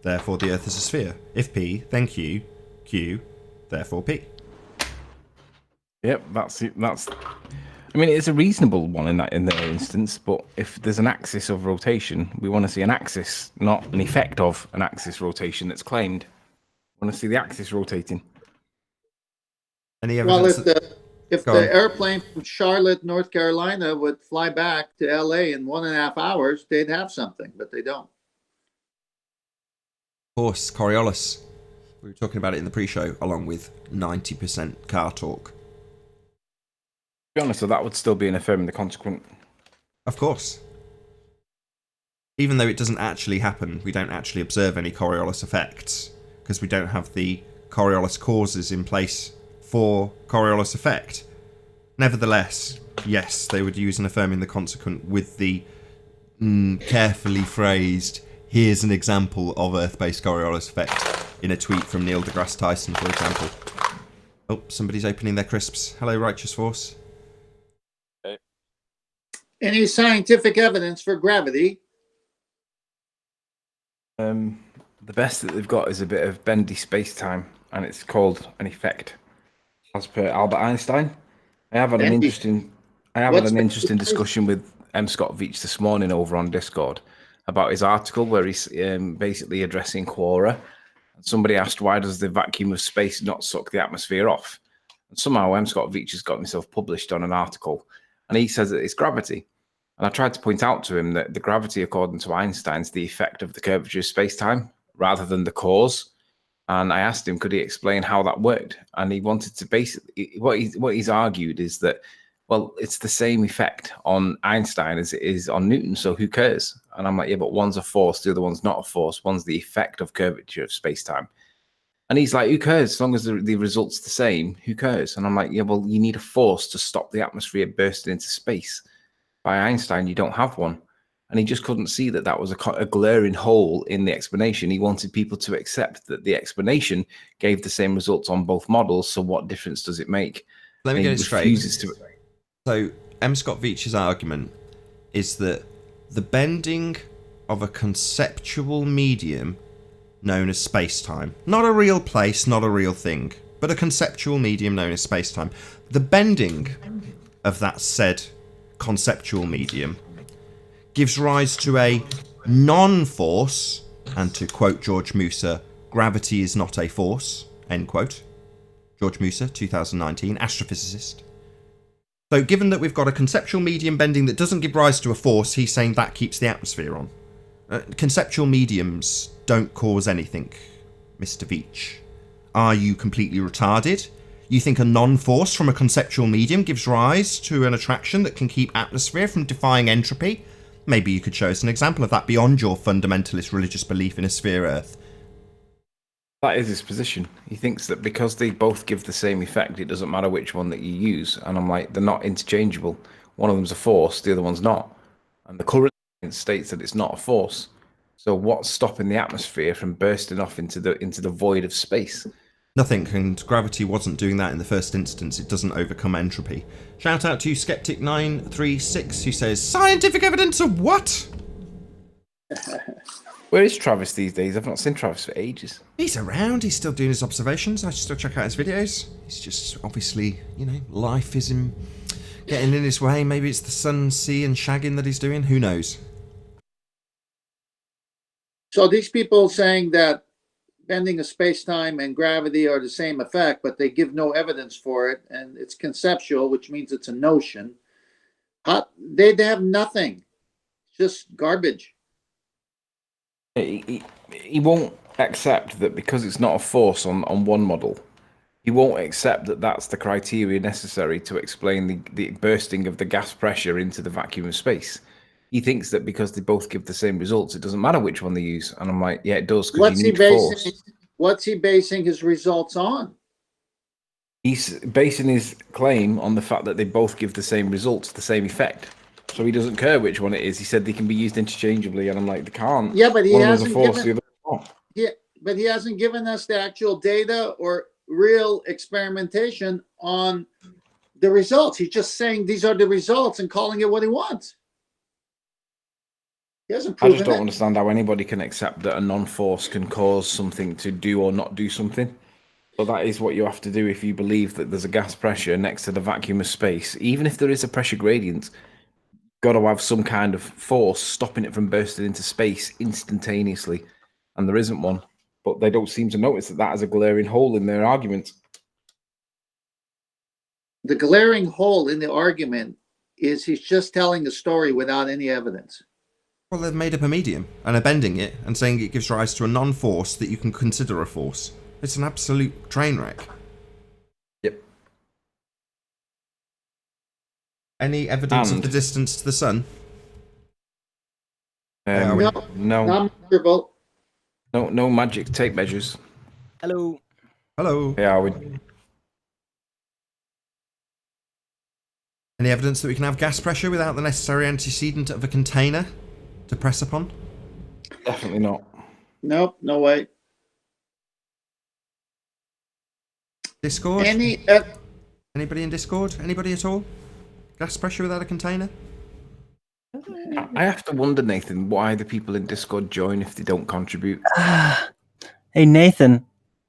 Therefore, the Earth is a sphere. If P, then Q. Q, therefore P. Yep, that's it. I mean, it's a reasonable one in their instance, but if there's an axis of rotation, we want to see an axis, not an effect of an axis rotation that's claimed. We want to see the axis rotating. Any Well, evidence? if Go on. the airplane from Charlotte, North Carolina would fly back to LA in 1.5 hours, they'd have something, but they don't. Of course, Coriolis. We were talking about it in the pre-show, along with 90% car talk. To be honest, so that would still be an affirming the consequent. Of course. Even though it doesn't actually happen, we don't actually observe any Coriolis effects, because we don't have the Coriolis causes in place for Coriolis effect. Nevertheless, yes, they would use an affirming the consequent with the carefully phrased, here's an example of Earth-based Coriolis effect in a tweet from Neil deGrasse Tyson, for example. Oh, somebody's opening their crisps. Hello, Righteous Force. Any scientific evidence for gravity? The best that they've got is a bit of bendy space-time, and it's called an effect, as per Albert Einstein. I have had an Bendy. interesting discussion with M. Scott Veach this morning over on Discord about his article where he's basically addressing Quora. Somebody asked, why does the vacuum of space not suck the atmosphere off? And somehow M. Scott Veach has got himself published on an article, and he says that it's gravity. And I tried to point out to him that the gravity, according to Einstein, is the effect of the curvature of space-time rather than the cause. And I asked him, could he explain how that worked? And he wanted to basically, what he's argued is that well, it's the same effect on Einstein as it is on Newton, so who cares? And I'm like, yeah, but one's a force, the other one's not a force. One's the effect of curvature of space-time. And he's like, who cares? As long as the result's the same, who cares? And I'm like, yeah, well, you need a force to stop the atmosphere bursting into space. By Einstein, you don't have one. And he just couldn't see that that was a glaring hole in the explanation. He wanted people to accept that the explanation gave the same results on both models, so what difference does it make? Let me And get he it straight. refuses to. So M. Scott Veitch's argument is that the bending of a conceptual medium known as space-time, not a real place, not a real thing, but a conceptual medium known as space-time, the bending of that said conceptual medium gives rise to a non-force, and to quote George Musa, gravity is not a force, end quote. George Musa, 2019, astrophysicist. So given that we've got a conceptual medium bending that doesn't give rise to a force, he's saying that keeps the atmosphere on. Conceptual mediums don't cause anything, Mr. Veitch. Are you completely retarded? You think a non-force from a conceptual medium gives rise to an attraction that can keep atmosphere from defying entropy? Maybe you could show us an example of that beyond your fundamentalist religious belief in a sphere Earth. That is his position. He thinks that because they both give the same effect, it doesn't matter which one that you use. And I'm like, they're not interchangeable. One of them's a force, the other one's not. And the current states that it's not a force. So what's stopping the atmosphere from bursting off into the void of space? Nothing, and gravity wasn't doing that in the first instance. It doesn't overcome entropy. Shout out to Skeptic936 who says, scientific evidence of what? Where is Travis these days? I've not seen Travis for ages. He's around, he's still doing his observations. I still check out his videos. He's just obviously, life is him getting in his way. Maybe it's the sun, sea, and shagging that he's doing. Who knows? So these people saying that bending of space-time and gravity are the same effect, but they give no evidence for it, and it's conceptual, which means it's a notion. They have nothing, just garbage. He won't accept that because it's not a force on one model. He won't accept that that's the criteria necessary to explain the bursting of the gas pressure into the vacuum of space. He thinks that because they both give the same results, it doesn't matter which one they use. And I'm like, yeah, it does, because you need force. What's he basing his results on? He's basing his claim on the fact that they both give the same results, the same effect. So he doesn't care which one it is. He said they can be used interchangeably, and I'm like, they can't. Yeah, but he hasn't but he hasn't given us the actual data or real experimentation on the results. He's just saying these are the results and calling it what he wants. He hasn't proven I just don't it. understand how anybody can accept that a non-force can cause something to do or not do something. But that is what you have to do if you believe that there's a gas pressure next to the vacuum of space. Even if there is a pressure gradient, got to have some kind of force stopping it from bursting into space instantaneously, and there isn't one. But they don't seem to notice that as a glaring hole in their argument. The glaring hole in the argument is he's just telling the story without any evidence. Well, they've made up a medium and are bending it and saying it gives rise to a non-force that you can consider a force. It's an absolute train wreck. Yep. Any evidence of the distance to the sun? No, Not measurable. no magic tape measures. Hello. Hello. Yeah, Any evidence that we can have gas pressure without the necessary antecedent of a container to press upon? definitely not. Nope, no way. Discord? Anybody in Discord? Anybody at all? Gas pressure without a container? I have to wonder, Nathan, why the people in Discord join if they don't contribute. Hey, Nathan,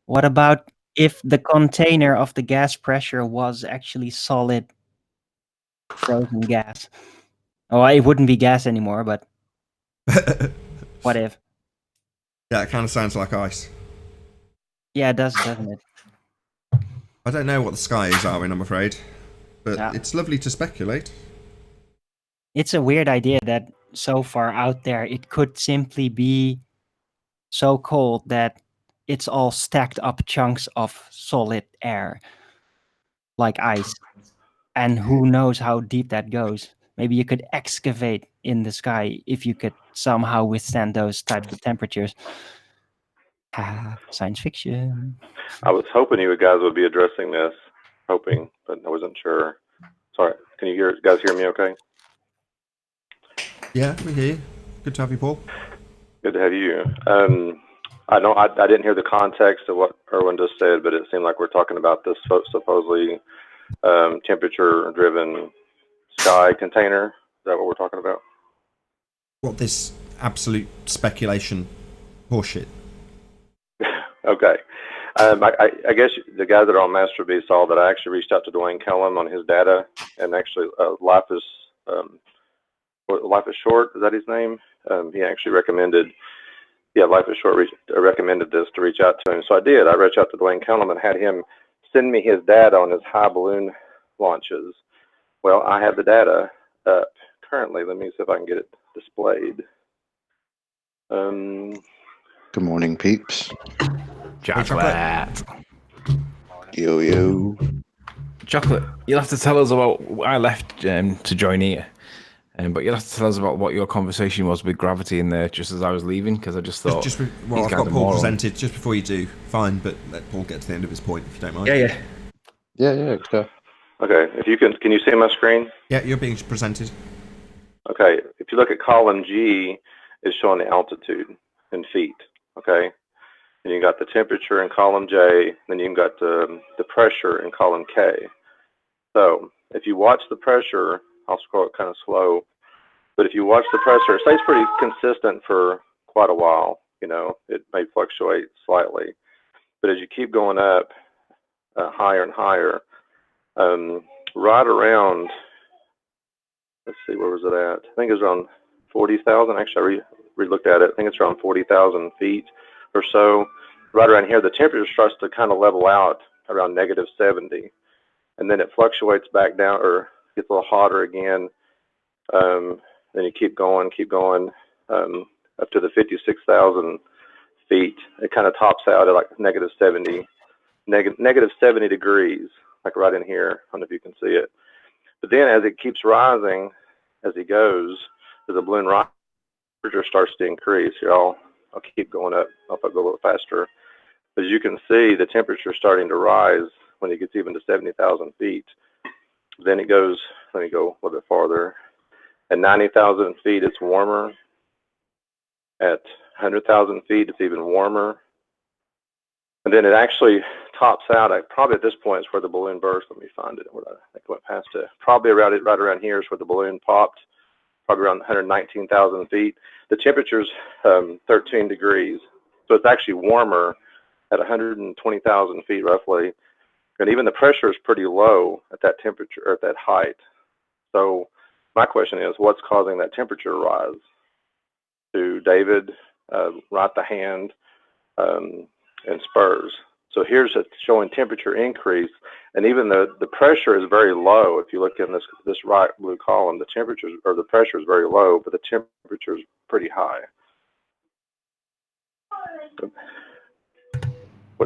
what about if the container of the gas pressure was actually solid frozen gas? Oh, it wouldn't be gas anymore, but what if? Yeah, it kind of sounds like ice. Yeah, it does, doesn't it? I don't know what the sky is, Arwen, I'm afraid. But Yeah. it's lovely to speculate. It's a weird idea that so far out there, it could simply be so cold that it's all stacked up chunks of solid air, like ice. And who knows how deep that goes? Maybe you could excavate in the sky if you could somehow withstand those types of temperatures. Science fiction. I was hoping you guys would be addressing this, but I wasn't sure. Sorry, can you guys hear me okay? Yeah, we hear you. Good to have you, Paul. Good to have you. I know I didn't hear the context of what Erwin just said, but it seemed like we're talking about this supposedly temperature-driven sky container. Is that what we're talking about? What, this absolute speculation horseshit? Okay. I guess the guys that are on Master B saw that I actually reached out to Dwayne Kellum on his data, and actually Life is Short, is that his name? He actually recommended, Life is Short recommended this to reach out to him. So I did. I reached out to Dwayne Kellum and had him send me his data on his high balloon launches. Well, I have the data up currently. Let me see if I can get it displayed. Good morning, peeps. Chocolate. Yo. Chocolate, you'll have to tell us about. I left to join here, but you'll have to tell us about what your conversation was with Gravity in there just as I was leaving, because I just thought. I've got Paul presented just before you do. Fine, but let Paul get to the end of his point if you don't mind. Yeah. Okay, if you can you see my screen? Yeah, you're being presented. Okay, if you look at column G, it's showing the altitude in feet. Okay, and you got the temperature in column J, then you've got the pressure in column K. So if you watch the pressure, I'll scroll it kind of slow, but if you watch the pressure, it stays pretty consistent for quite a while. You know, it may fluctuate slightly, but as you keep going up higher and higher, right around, let's see, where was it at? I think it was around 40,000. Actually, I re-looked at it. I think it's around 40,000 feet or so. Right around here, the temperature starts to kind of level out around -70. And then it fluctuates back down or gets a little hotter again. Then you keep going, up to the 56,000 feet. It kind of tops out at like -70 degrees, like right in here. I don't know if you can see it. But then as it keeps rising, as he goes, as the balloon rises, temperature starts to increase. Here, I'll keep going up. I'll go a little faster. As you can see, the temperature is starting to rise when it gets even to 70,000 feet. Then it goes, let me go a little bit farther. At 90,000 feet, it's warmer. At 100,000 feet, it's even warmer. And then it actually tops out at, probably at this point is where the balloon burst. Let me find it. I think I went past it. Probably right around here is where the balloon popped. Probably around 119,000 feet. The temperature's 13 degrees. So it's actually warmer at 120,000 feet roughly. And even the pressure is pretty low at that temperature, or at that height. So my question is, what's causing that temperature rise? To David, Write the Hand, and Spurs. So here's it showing temperature increase, and even the pressure is very low. If you look in this right blue column, the temperature or the pressure is very low, but the temperature is pretty high.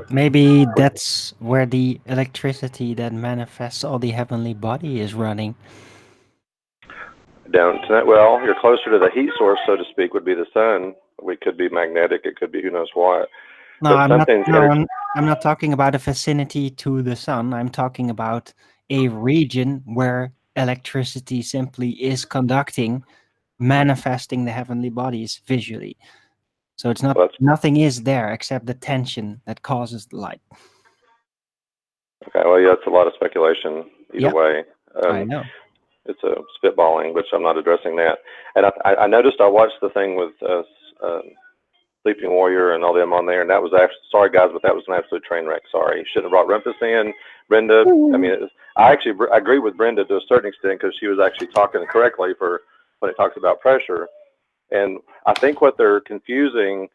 Maybe that's where the electricity that manifests all the heavenly body is running. Down to that, well, you're closer to the heat source, so to speak, would be the sun. We could be magnetic. It could be who knows what. No, I'm not talking about a vicinity to the sun. I'm talking about a region where electricity simply is conducting, manifesting the heavenly bodies visually. So it's not, nothing is there except the tension that causes the light. Okay, well, yeah, it's a lot of speculation either way. I know. It's a spitballing, which I'm not addressing that. And I noticed, I watched the thing with Sleeping Warrior and all them on there, and that was actually, sorry guys, but that was an absolute train wreck. Sorry, shouldn't have brought Rumpus in. Brenda, I mean, I agree with Brenda to a certain extent, because she was actually talking correctly for when it talks about pressure. And I think what they're confusing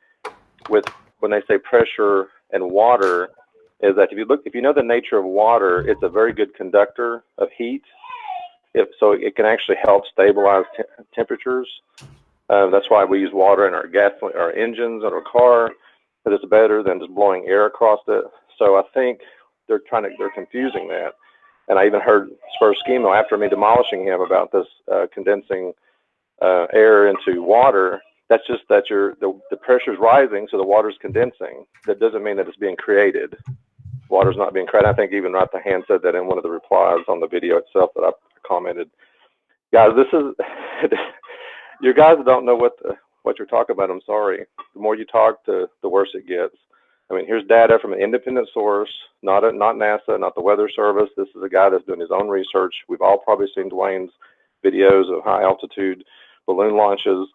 with when they say pressure and water is that if you know the nature of water, it's a very good conductor of heat. So it can actually help stabilize temperatures. That's why we use water in our engines and our car, because it's better than just blowing air across it. So I think they're confusing that. And I even heard Spurs Schemo after me demolishing him about this condensing air into water. That's just that the pressure's rising, so the water's condensing. That doesn't mean that it's being created. Water's not being created. I think even Right the Hand said that in one of the replies on the video itself that I commented. Guys, this is you guys don't know what you're talking about. I'm sorry. The more you talk, the worse it gets. I mean, here's data from an independent source, not NASA, not the Weather Service. This is a guy that's doing his own research. We've all probably seen Dwayne's videos of high altitude balloon launches.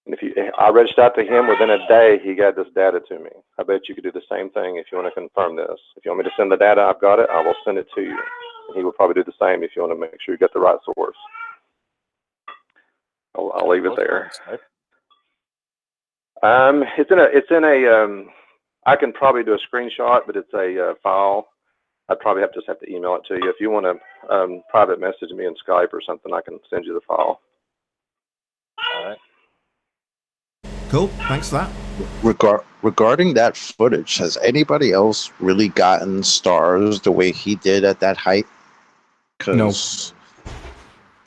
And I reached out to him within a day, he got this data to me. I bet you could do the same thing if you want to confirm this. If you want me to send the data, I've got it. I will send it to you. And he will probably do the same if you want to make sure you get the right source. I'll leave it there. It's in a. I can probably do a screenshot, but it's a file. I'd probably just have to email it to you. If you want to private message me in Skype or something, I can send you the file. All right. Cool. Thanks for that. Regarding that footage, has anybody else really gotten stars the way he did at that height? Because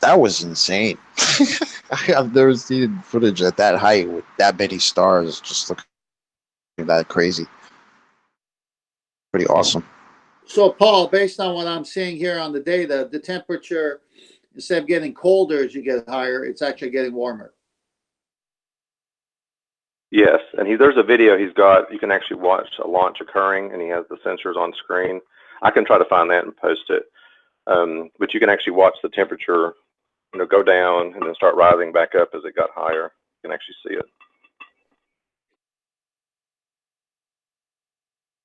that was insane. I've never seen footage at that height with that many stars just looking that crazy. Pretty awesome. So, Paul, based on what I'm seeing here on the data, the temperature, instead of getting colder as you get higher, it's actually getting warmer. Yes, and there's a video he's got. You can actually watch a launch occurring, and he has the sensors on screen. I can try to find that and post it. But you can actually watch the temperature, go down and then start rising back up as it got higher. You can actually see it.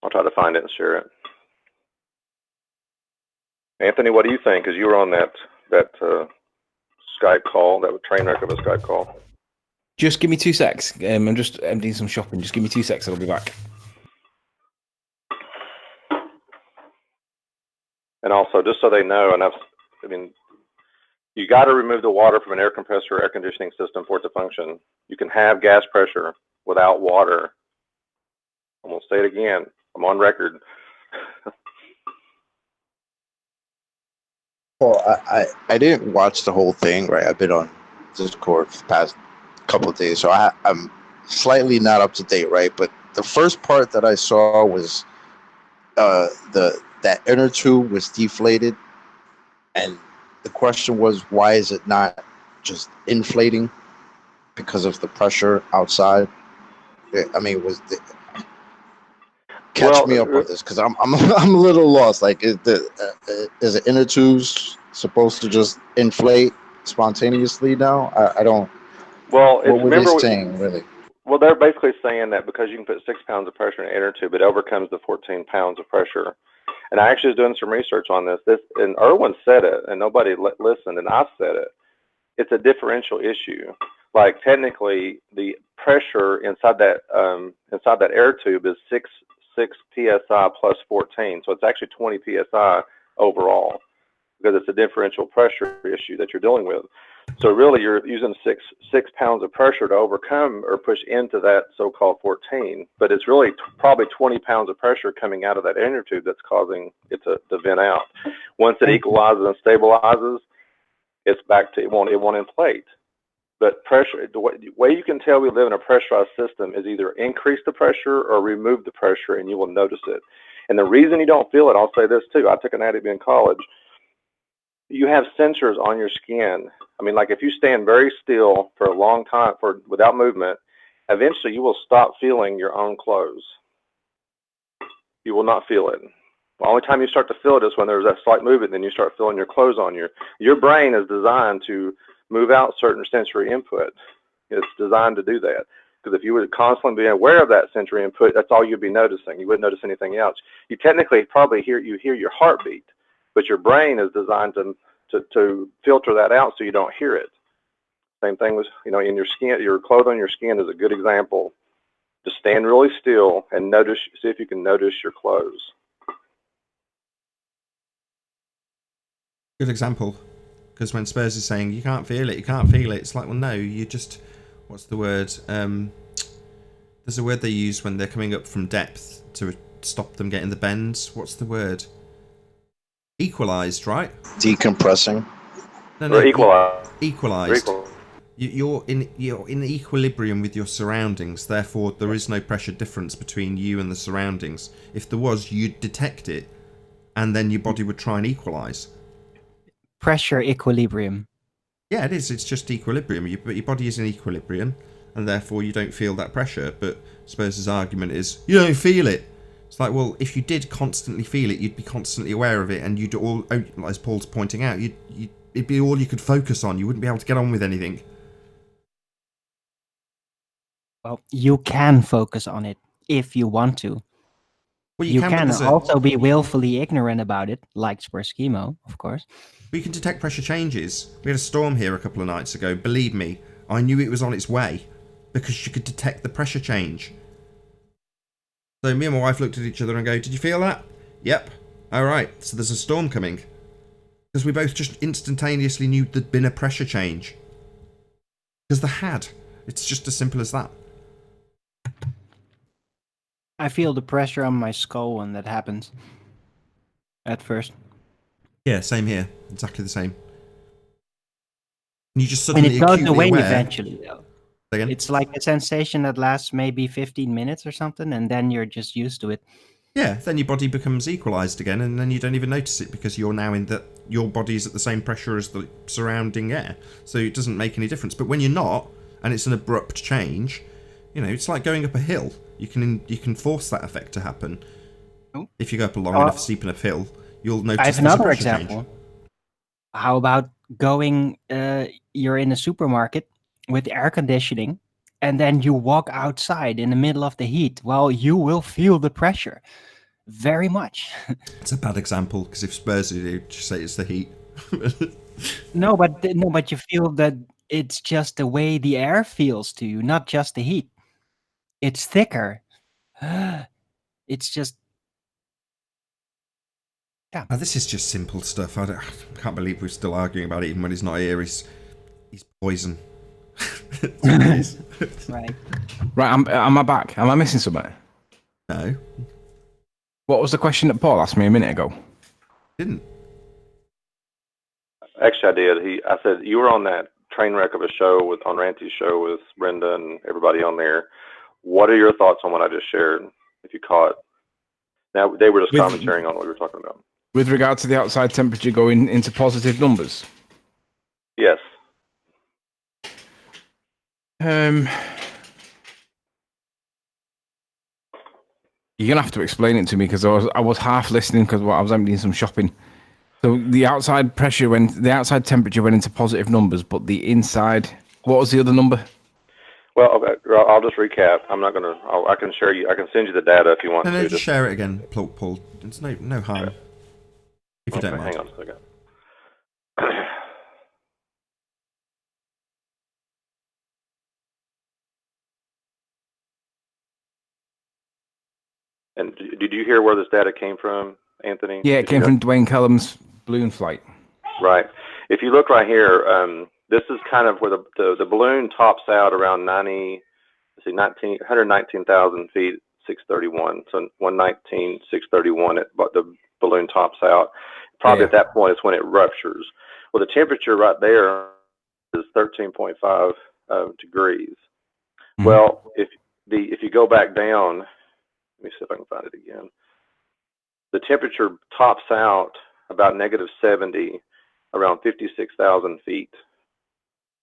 I'll try to find it and share it. Anthony, what do you think? Because you were on that Skype call, that train wreck of a Skype call. Just give me 2 secs. I'm just emptying some shopping. Just give me 2 secs. I'll be back. And also, just so they know, you got to remove the water from an air compressor or air conditioning system for it to function. You can have gas pressure without water. I'm going to say it again. I'm on record. Well, I didn't watch the whole thing, right? I've been on Discord for the past couple of days, so I'm slightly not up to date, right? But the first part that I saw was that inner tube was deflated, and the question was, why is it not just inflating because of the pressure outside? I mean, catch me up on this, because I'm a little lost. Like, is the inner tubes supposed to just inflate spontaneously now? I don't. Well, what were they saying, really? Well, they're basically saying that because you can put 6 pounds of pressure in an inner tube, it overcomes the 14 pounds of pressure. And I actually was doing some research on this. And Erwin said it, and nobody listened, and I said it. It's a differential issue. Like, technically, the pressure inside that air tube is 6 psi plus 14, so it's actually 20 psi overall, because it's a differential pressure issue that you're dealing with. So really, you're using six pounds of pressure to overcome or push into that so-called 14, but it's really probably 20 pounds of pressure coming out of that inner tube that's causing it to vent out. Once it equalizes and stabilizes, it's back to it won't inflate. But pressure, the way you can tell we live in a pressurized system is either increase the pressure or remove the pressure, and you will notice it. And the reason you don't feel it, I'll say this too. I took an ADB in college. You have sensors on your skin. I mean, like if you stand very still for a long time without movement, eventually you will stop feeling your own clothes. You will not feel it. The only time you start to feel it is when there's that slight movement, then you start feeling your clothes on you. Your brain is designed to move out certain sensory input. It's designed to do that. Because if you would constantly be aware of that sensory input, that's all you'd be noticing. You wouldn't notice anything else. You technically probably hear your heartbeat, but your brain is designed to filter that out so you don't hear it. Same thing with, in your skin, your clothes on your skin is a good example. Just stand really still and see if you can notice your clothes. Good example. Because when Spurs is saying, you can't feel it, it's like, well, no, you just, what's the word? There's a word they use when they're coming up from depth to stop them getting the bends. What's the word? Equalized, right? Decompressing. No, Or equalize. Equalized. Equal. You're in equilibrium with your surroundings. Therefore, there is no pressure difference between you and the surroundings. If there was, you'd detect it, and then your body would try and equalize. Pressure equilibrium. Yeah, it is. It's just equilibrium. Your body is in equilibrium, and therefore you don't feel that pressure. But Spurs' argument is you don't feel it. It's like, well, if you did constantly feel it, you'd be constantly aware of it, and you'd all, as Paul's pointing out, it'd be all you could focus on. You wouldn't be able to get on with anything. Well, you can focus on it if you want to. Well, You but can there's also be willfully ignorant about it, like Spurs Chemo, of course. We can detect pressure changes. We had a storm here a couple of nights ago. Believe me, I knew it was on its way because you could detect the pressure change. So me and my wife looked at each other and go, "Did you feel that?" "Yep." "All right, so there's a storm coming." Because we both just instantaneously knew there'd been a pressure change. Because there had. It's just as simple as that. I feel the pressure on my skull when that happens. At first. Yeah, same here. Exactly the same. And you just And suddenly it goes acutely away aware. eventually, though. Again? It's like a sensation that lasts maybe 15 minutes or something, and then you're just used to it. Yeah, then your body becomes equalized again, and then you don't even notice it because you're now in that your body's at the same pressure as the surrounding air, so it doesn't make any difference. But when you're not, and it's an abrupt change, you know, it's like going up a hill. You can force that effect to happen. Oh. If you go up a long enough steep enough hill, you'll notice. I have there's a another pressure example. change. How about going? You're in a supermarket with air conditioning, and then you walk outside in the middle of the heat. Well, you will feel the pressure very much. It's a bad example because if Spurs do, just say it's the heat. No, but you feel that it's just the way the air feels to you, not just the heat. It's thicker. It's just. Yeah. Now, this is just simple stuff. I can't believe we're still arguing about it even when he's not here. He's poison. That's what it is. Right. Right, am I back? Am I missing something? No, What was the question that Paul asked me a minute ago? didn't. Actually, I did. I said you were on that train wreck of a show on Ranty's show with Brenda and everybody on there. What are your thoughts on what I just shared? If you caught, now they were just commentating on what we were talking about. With regard to the outside temperature going into positive numbers? Yes. You're gonna have to explain it to me because I was half listening because I was emptying some shopping. So the outside temperature went into positive numbers, but the inside, what was the other number? Well, okay, I'll just recap. I'm not gonna. I can share you. I can send you the data if you want No, to. just share it again, Paul. It's no harm. Okay. If you don't mind. Hang on a second. And did you hear where this data came from, Anthony? Yeah, it came from Dwayne Callum's balloon flight. Right. If you look right here, this is kind of where the balloon tops out around 119,000 feet, 631. So 119, 631, the balloon tops out. Probably at that point is when it ruptures. Well, the temperature right there is 13.5 degrees. Mm-hmm. Well, if you go back down, let me see if I can find it again. The temperature tops out about -70, around 56,000 feet.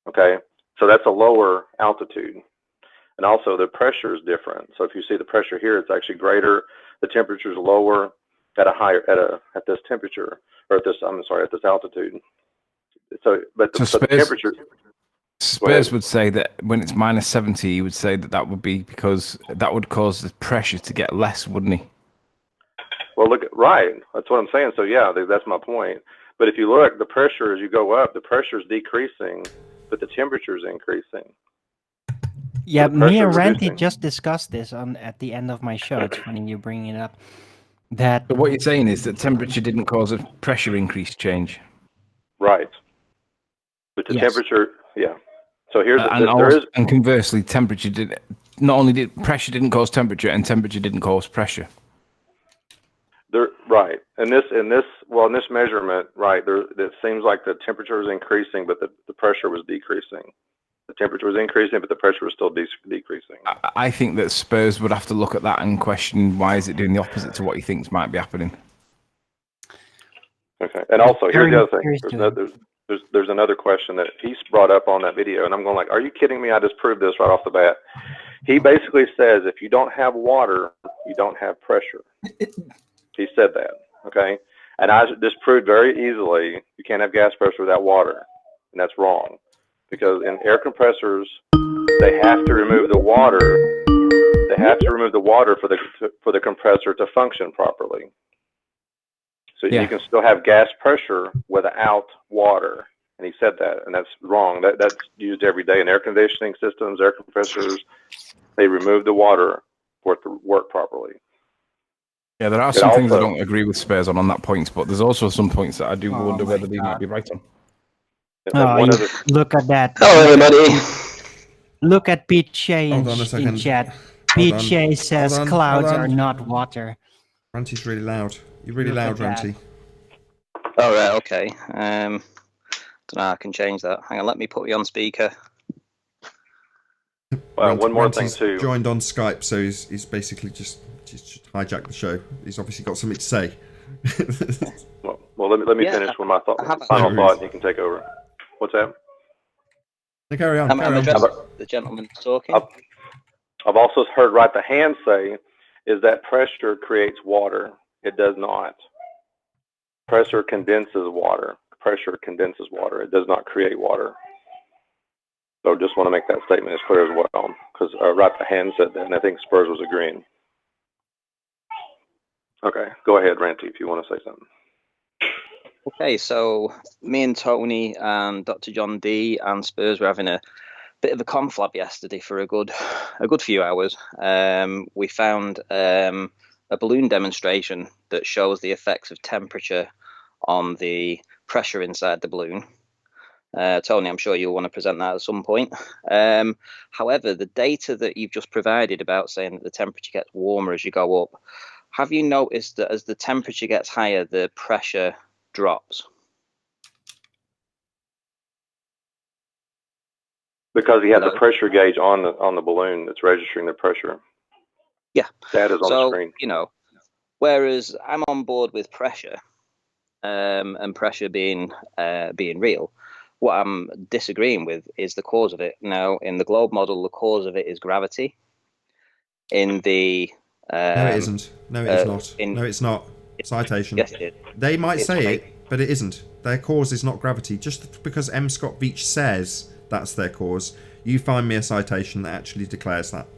Okay, so that's a lower altitude, and also the pressure is different. So if you see the pressure here, it's actually greater. The temperature is lower at at this temperature, or at this altitude. So, but the temperature. Spurs would say that when it's -70, he would say that would be because that would cause the pressure to get less, wouldn't he? Well, right. That's what I'm saying. So yeah, that's my point. But if you look, the pressure as you go up, the pressure is decreasing, but the temperature is increasing. Yeah, So me and Ranty reducing. just discussed this at the end of my show. It's funny you bringing it up. So what you're saying is that temperature didn't cause a pressure increase change. Right. But the temperature, yeah. So here's and conversely, temperature pressure didn't cause temperature, and temperature didn't cause pressure. Right. In this measurement, right, it seems like the temperature was increasing, but the pressure was decreasing. The temperature was increasing, but the pressure was still decreasing. I think that Spurs would have to look at that and question why is it doing the opposite to what he thinks might be happening. Okay. And also, here's the other thing. There's another question that he's brought up on that video, and I'm going like, are you kidding me? I just proved this right off the bat. He basically says if you don't have water, you don't have pressure. He said that, okay? And I just proved very easily you can't have gas pressure without water, and that's wrong. Because in air compressors, they have to remove the water. They have to remove the water for the compressor to function properly. So you can still have gas pressure without water. And he said that, and that's wrong. That's used every day in air conditioning systems, air compressors. They remove the water for it to work properly. Yeah, there are some things I don't agree with Spurs on that point, but there's also some points that I do wonder whether they might be right on. Look at that. Hello, everybody. Look at Pete Shea in chat. Pete Hold Shea says on, clouds hold on. are not water. Ranty's really loud. You're really Look loud, at that. Ranty. All right, okay. Don't know how I can change that. Hang on, let me put you on speaker. One more thing Ranty's too. joined on Skype, so he's basically just hijacked the show. He's obviously got something to say. Well, let me finish with my final thought, and you can take over. What's that? No, carry on. I'm Carry on. addressing the gentleman talking. I've also heard Write the Hand say is that pressure creates water. It does not. Pressure condenses water. Pressure condenses water. It does not create water. So just want to make that statement as clear as well, because Write the Hand said that, and I think Spurs was agreeing. Okay, go ahead, Ranty, if you want to say something. Okay, so me and Tony and Dr. John D and Spurs were having a bit of a conflab yesterday for a good few hours. We found a balloon demonstration that shows the effects of temperature on the pressure inside the balloon. Tony, I'm sure you'll want to present that at some point. However, the data that you've just provided about saying that the temperature gets warmer as you go up, have you noticed that as the temperature gets higher, the pressure drops? Because he has a pressure gauge on the balloon that's registering the pressure. Yeah. That is on the screen. You know, whereas I'm on board with pressure, and pressure being real. What I'm disagreeing with is the cause of it. Now, in the globe model, the cause of it is gravity. In the no, it isn't. No, it is not. No, it's not. Citation. Yes, it is. They might say it, but it isn't. Their cause is not gravity. Just because M. Scott Veach says that's their cause, you find me a citation that actually declares that.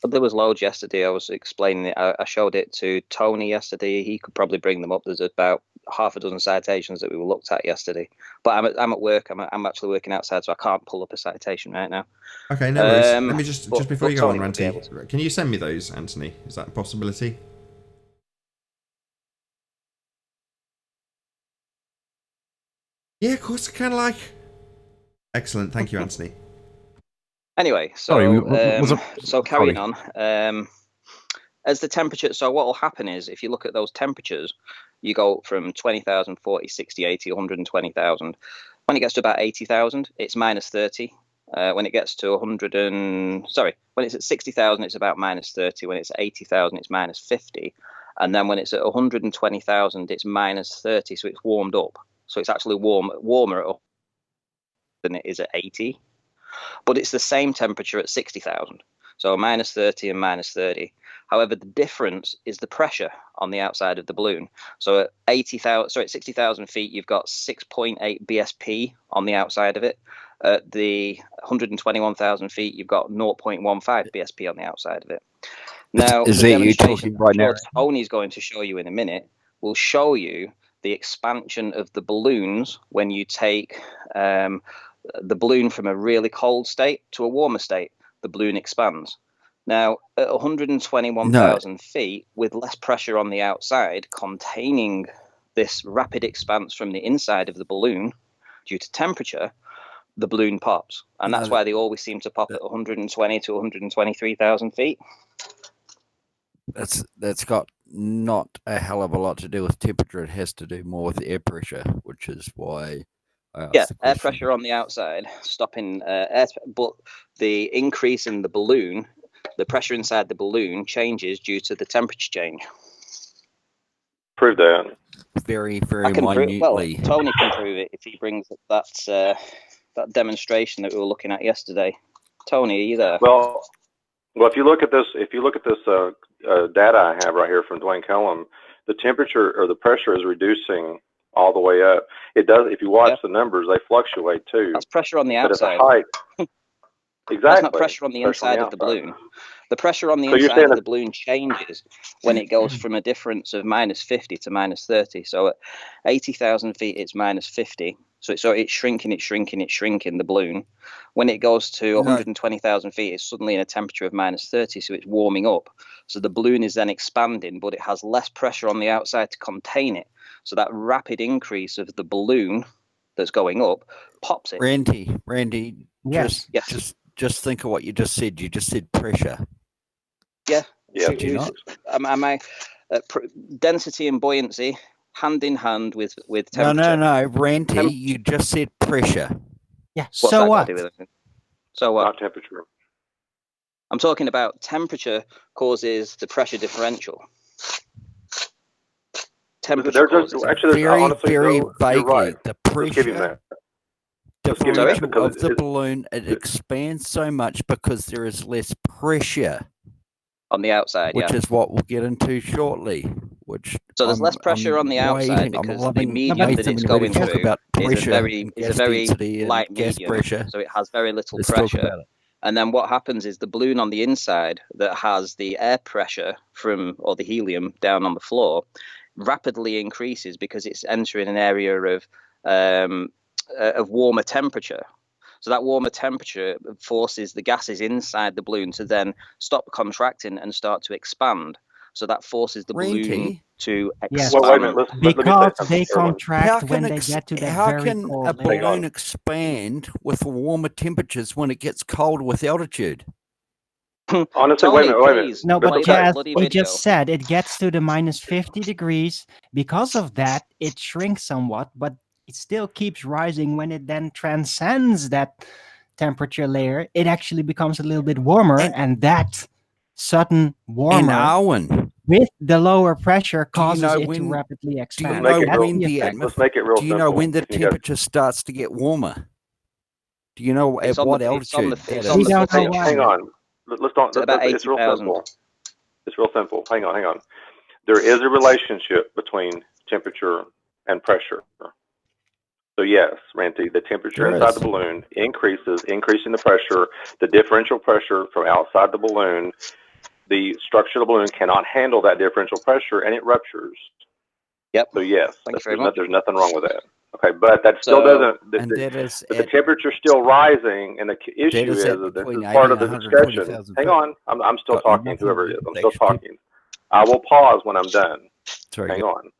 But there was loads yesterday. I was explaining it. I showed it to Tony yesterday. He could probably bring them up. There's about half a dozen citations that we were looked at yesterday. But I'm at work. I'm actually working outside, so I can't pull up a citation right now. Okay, no worries. Let me just before you go on, Ranty, can you send me those, Anthony? Is that a possibility? Yeah, of course I can. Like, excellent. Thank you, Anthony. Anyway, so carrying on. As the temperature, so what will happen is if you look at those temperatures, you go from 20,000, 40, 60, 80, 120,000. When it gets to about 80,000, it's minus 30. When it gets to when it's at 60,000, it's about minus 30. When it's at 80,000, it's minus 50. And then when it's at 120,000, it's minus 30. So it's warmed up. So it's actually warmer than it is at 80. But it's the same temperature at 60,000. So minus 30 and minus 30. However, the difference is the pressure on the outside of the balloon. So at 60,000 feet, you've got 6.8 BSP on the outside of it. At the 121,000 feet, you've got 0.15 BSP on the outside of it. Now, is it you talking right now? Tony's going to show you in a minute. Will show you the expansion of the balloons when you take the balloon from a really cold state to a warmer state. The balloon expands. Now, at 121,000 feet, with less pressure on the outside, containing this rapid expanse from the inside of the balloon due to temperature, the balloon pops. And that's why they always seem to pop at 120 to 123,000 feet. That's got not a hell of a lot to do with temperature. It has to do more with air pressure, which is why I asked the air question. pressure on the outside, stopping air, but the increase in the balloon, the pressure inside the balloon changes due to the temperature change. Prove that. Very, I very can prove, well, minutely. Tony can prove it if he brings that demonstration that we were looking at yesterday. Tony, are you there? Well, if you look at this, data I have right here from Dwayne Cullum, the temperature or the pressure is reducing all the way up. It does. If you watch the numbers, they fluctuate too. That's pressure on the But outside. at the height, exactly. That's not pressure on the inside of the balloon. The pressure on the inside of the balloon changes when it goes from a difference of -50 to -30. So at 80,000 feet, it's -50. So it's shrinking, the balloon. When it goes to 120,000 feet, it's suddenly in a temperature of -30, so it's warming up. So the balloon is then expanding, but it has less pressure on the outside to contain it. So that rapid increase of the balloon that's going up pops it. Randy, Yes. just think of what you just said. You just said pressure. Yeah. Did you not? Am I density and buoyancy hand in hand with temperature? No, Randy, you just said pressure. Yeah. What's So that got what? to do with it? So what? Not temperature. I'm talking about temperature causes the pressure differential. Temperature causes it. Actually, very, honestly, very you're vaguely. right. The Just give him pressure that. differential of the balloon, it expands so much because there is less pressure on the outside, which is what we'll get into shortly. So there's less pressure on the outside because the medium that it's going through is a very light medium, pressure. So it has very little pressure. And then what happens is the balloon on the inside that has the air pressure or the helium down on the floor rapidly increases because it's entering an area of warmer temperature. So that warmer temperature forces the gases inside the balloon to then stop contracting and start to expand. So that forces the balloon to expand. Yes. Well, wait a minute. Because they contract when they get to that how very can cold a layer. balloon expand with warmer temperatures when it gets cold with altitude? Honestly, Tony, wait a minute. No, Play but that Jazz, bloody he video. just said it gets to the -50 degrees. Because of that, it shrinks somewhat, but it still keeps rising. When it then transcends that temperature layer, it actually becomes a little bit warmer, and that sudden warmer with the lower pressure causes it to rapidly expand. Let's make it real Do you know simple. when the temperature starts to get warmer? Do you know at what altitude? Hang on. It's real 80,000. simple. It's real simple. Hang on. There is a relationship between temperature and pressure. So yes, Ranty, the temperature inside the balloon increasing the pressure, the differential pressure from outside the balloon. The structure of the balloon cannot handle that differential pressure, and it ruptures. Yep. So yes, very much. there's nothing wrong with that. Okay, but that still doesn't. The temperature's still rising, and the issue is that this is part of the discussion. Hang on, I'm still talking. Whoever it is, I'm still talking. I will pause when I'm done. Hang on.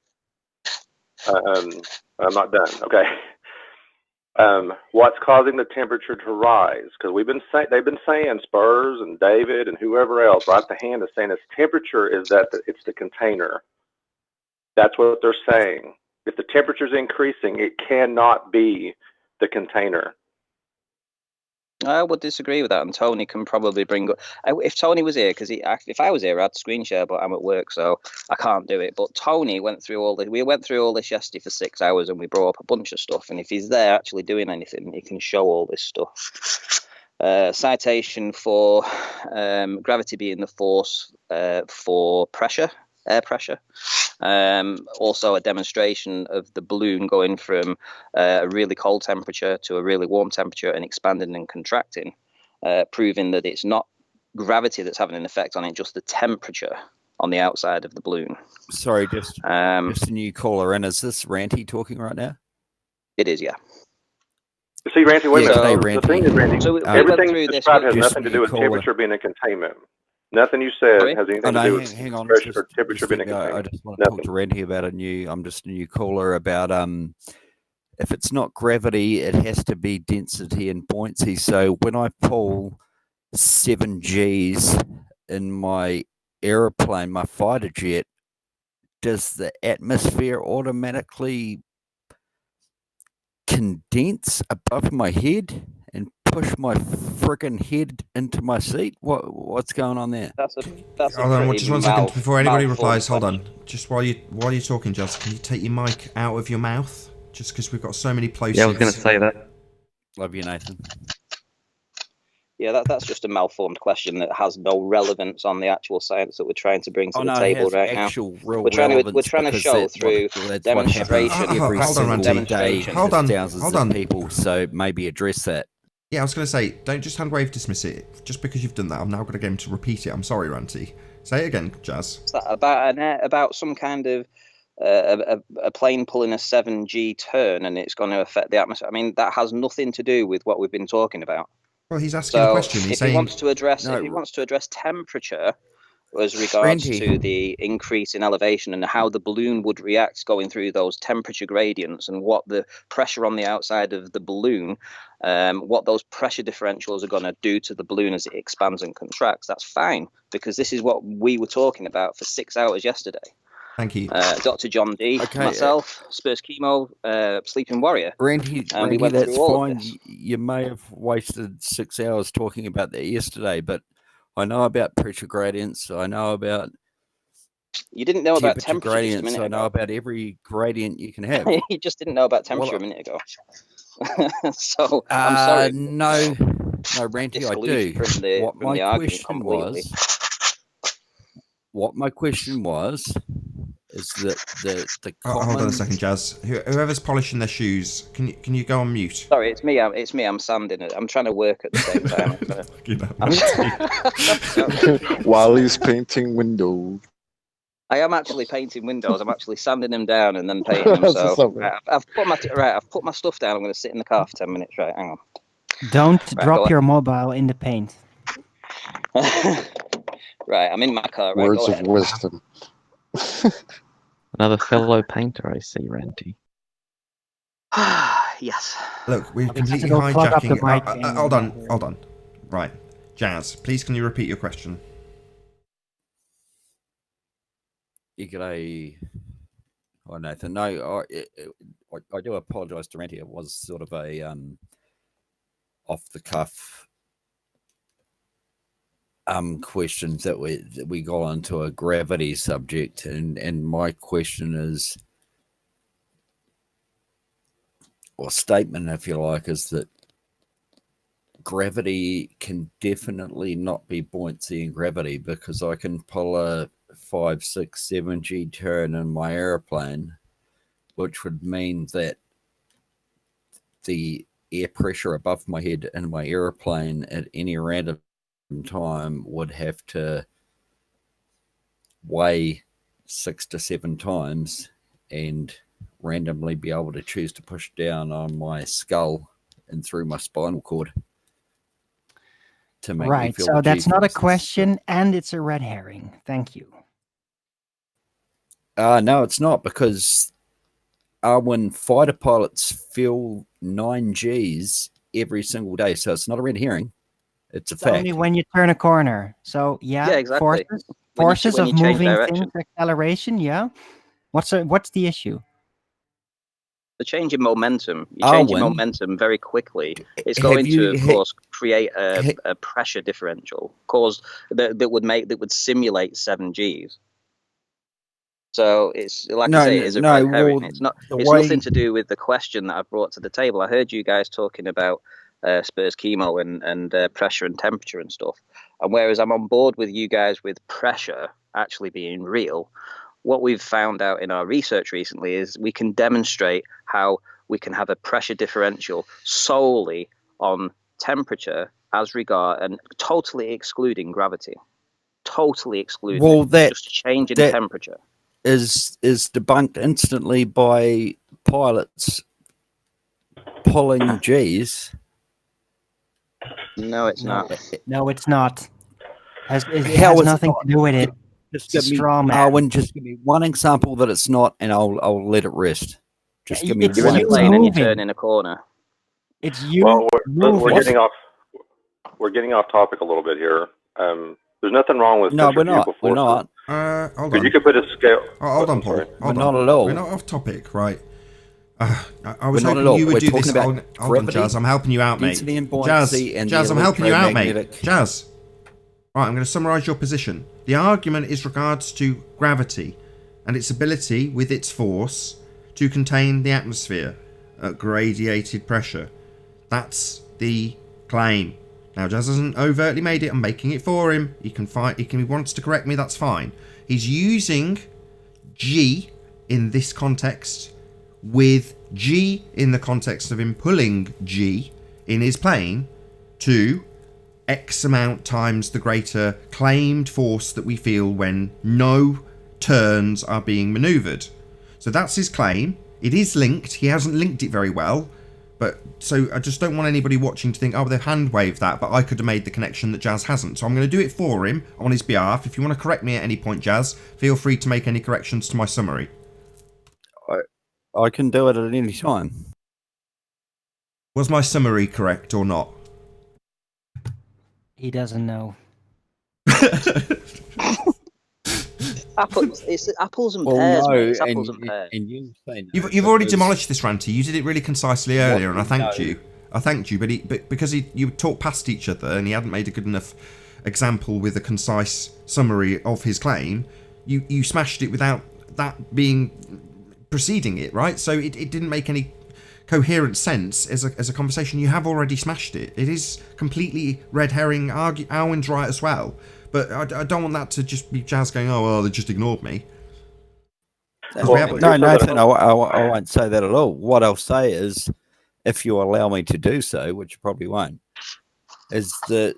I'm not done. Okay. What's causing the temperature to rise? Because they've been saying, Spurs and David and whoever else, right at the hand is saying its temperature is that it's the container. That's what they're saying. If the temperature is increasing, it cannot be the container. I would disagree with that, and Tony can probably bring up. If Tony was here, because if I was here, I'd screen share, but I'm at work, so I can't do it. But Tony went through all this. We went through all this yesterday for 6 hours, and we brought up a bunch of stuff. And if he's there actually doing anything, he can show all this stuff. Citation for gravity being the force for pressure, air pressure. Also a demonstration of the balloon going from a really cold temperature to a really warm temperature and expanding and contracting, proving that it's not gravity that's having an effect on it, just the temperature on the outside of the balloon. Sorry, just a new caller in. Is this Ranty talking right now? It is, yeah. See, Ranty, wait a minute. Ranty. The thing is, Ranty, So everything you described has nothing to do with temperature being a containment. Nothing you said has anything to do with pressure or temperature being a container. I just want to talk to Randy about I'm just a new caller about if it's not gravity, it has to be density and buoyancy. So when I pull 7 Gs in my aeroplane, my fighter jet, does the atmosphere automatically condense above my head and push my friggin' head into my seat? What's going on there? That's a Hold on, pretty just 1 second before anybody malformed replies. Hold on, question. just while you're talking, Jazz, can you take your mic out of your mouth? Just because we've got so many plosives. Yeah, I was going to say that. Love you, Nathan. Yeah, that's just a malformed question that has no relevance on the actual science that we're trying to bring to the It table has right now. real We're trying relevance to because show that's through that's demonstration. what happens every single day Hold on, to thousands hold of on. people. So maybe address that. Yeah, I was going to say, don't just hand wave dismiss it. Just because you've done that, I'm now going to get him to repeat it. I'm sorry, Ranty. Say it again, Jazz. Is that about some kind of a plane pulling a 7G turn and it's going to affect the atmosphere? I mean, that has nothing to do with what we've been talking about. Well, he's asking a question. He's if saying he wants to address temperature as regards to the increase in elevation and how the balloon would react going through those temperature gradients and what the pressure on the outside of the balloon, what those pressure differentials are going to do to the balloon as it expands and contracts, that's fine, because this is what we were talking about for 6 hours yesterday. Thank you. Dr. John D, myself, Spurs Chemo, Sleeping Warrior. Randy, we went that's through all fine. of this. You may have wasted 6 hours talking about that yesterday, but I know about pressure gradients. I know about You didn't know about temperature gradients. just a minute I ago. know about every gradient you can have. You just didn't know about temperature a minute ago. So I'm sorry. No, Randy, I do. What my question was is that the common... Hold on a second, Jazz. Whoever's polishing their shoes, can you go on mute? Sorry, it's me. I'm sanding it. I'm trying to work at the same time. While he's painting windows. I am actually painting windows. I'm actually sanding them down and then painting them. So I've put my stuff down. I'm going to sit in the car for 10 minutes. Right, hang on. Don't drop your mobile in the paint. Right, I'm in my car. Right, Words of wisdom. Another fellow painter, I see, Ranty. Yes. Look, we're completely hijacking. Hold on. Right, Jazz, please can you repeat your question? G'day. Oh, Nathan. No, I do apologise to Ranty. It was sort of a off the cuff questions that we got onto a gravity subject, and my question is, or statement, if you like, is that gravity can definitely not be buoyancy in gravity, because I can pull a 5, 6, 7G turn in my airplane, which would mean that the air pressure above my head in my airplane at any random time would have to weigh 6 to 7 times and randomly be able to choose to push down on my skull and through my spinal cord to make me feel so that's not a G-forces. question, and it's a red herring. Thank you. No, it's not, because when fighter pilots feel 9 Gs every single day, so it's not a red herring. It's a fact. Only when you turn a corner. So yeah, exactly. Forces when of you change moving direction. things, acceleration. Yeah. What's the issue? The change in momentum. You change your momentum very quickly. It's going to, of course, create a pressure differential that would simulate 7Gs. So it's like I say, it's a red herring. It's not. It's nothing to do with the question that I brought to the table. I heard you guys talking about Spurs Chemo and pressure and temperature and stuff. And whereas I'm on board with you guys with pressure actually being real, what we've found out in our research recently is we can demonstrate how we can have a pressure differential solely on temperature as regard and totally excluding gravity. Totally excluding. Well, just change in temperature is debunked instantly by pilots pulling Gs. No, it's not. No, it's not. It has nothing to do with it. Just give me one example that it's not, and I'll let it rest. Just give me You're in a plane and you turn in a corner. It's you. Well, we're getting off topic a little bit here. There's nothing wrong with No, we're centrifugal not. We're forces. not. Hold But on. you could put a scale. Hold on, Paul. Sorry. Hold We're on. not at all. We're not off topic, right? I was We're not hoping at all. you would We're do talking this. about Hold on, gravity, Jazz. I'm helping you out, mate. density and Jazz, buoyancy and the Jazz, I'm helping you out, mate. electromagnetic- Jazz. Right, I'm going to summarise your position. The argument is regards to gravity and its ability, with its force, to contain the atmosphere at gradiated pressure. That's the claim. Now, Jazz hasn't overtly made it. I'm making it for him. He can fight. He wants to correct me. That's fine. He's using G in this context, with G in the context of him pulling G in his plane to X amount times the greater claimed force that we feel when no turns are being manoeuvred. So that's his claim. It is linked. He hasn't linked it very well. But so I just don't want anybody watching to think, oh, they've hand waved that, but I could have made the connection that Jazz hasn't. So I'm going to do it for him on his behalf. If you want to correct me at any point, Jazz, feel free to make any corrections to my summary. I can do it at any time. Was my summary correct or not? He doesn't know. Apples, it's apples and Well, pears. no, mate. It's apples and pears. and you say no. You've already because- demolished this, Ranty. You did it really concisely earlier, and I thanked no. you. I thanked you, but because you talked past each other and he hadn't made a good enough example with a concise summary of his claim, you smashed it without that being preceding it, right? So it didn't make any coherent sense as a conversation. You have already smashed it. It is completely red herring. Alwyn's right as well. But I don't want that to just be Jazz going, oh, well, they just ignored me. No, Nathan, I won't say that at all. What I'll say is, if you allow me to do so, which you probably won't, is that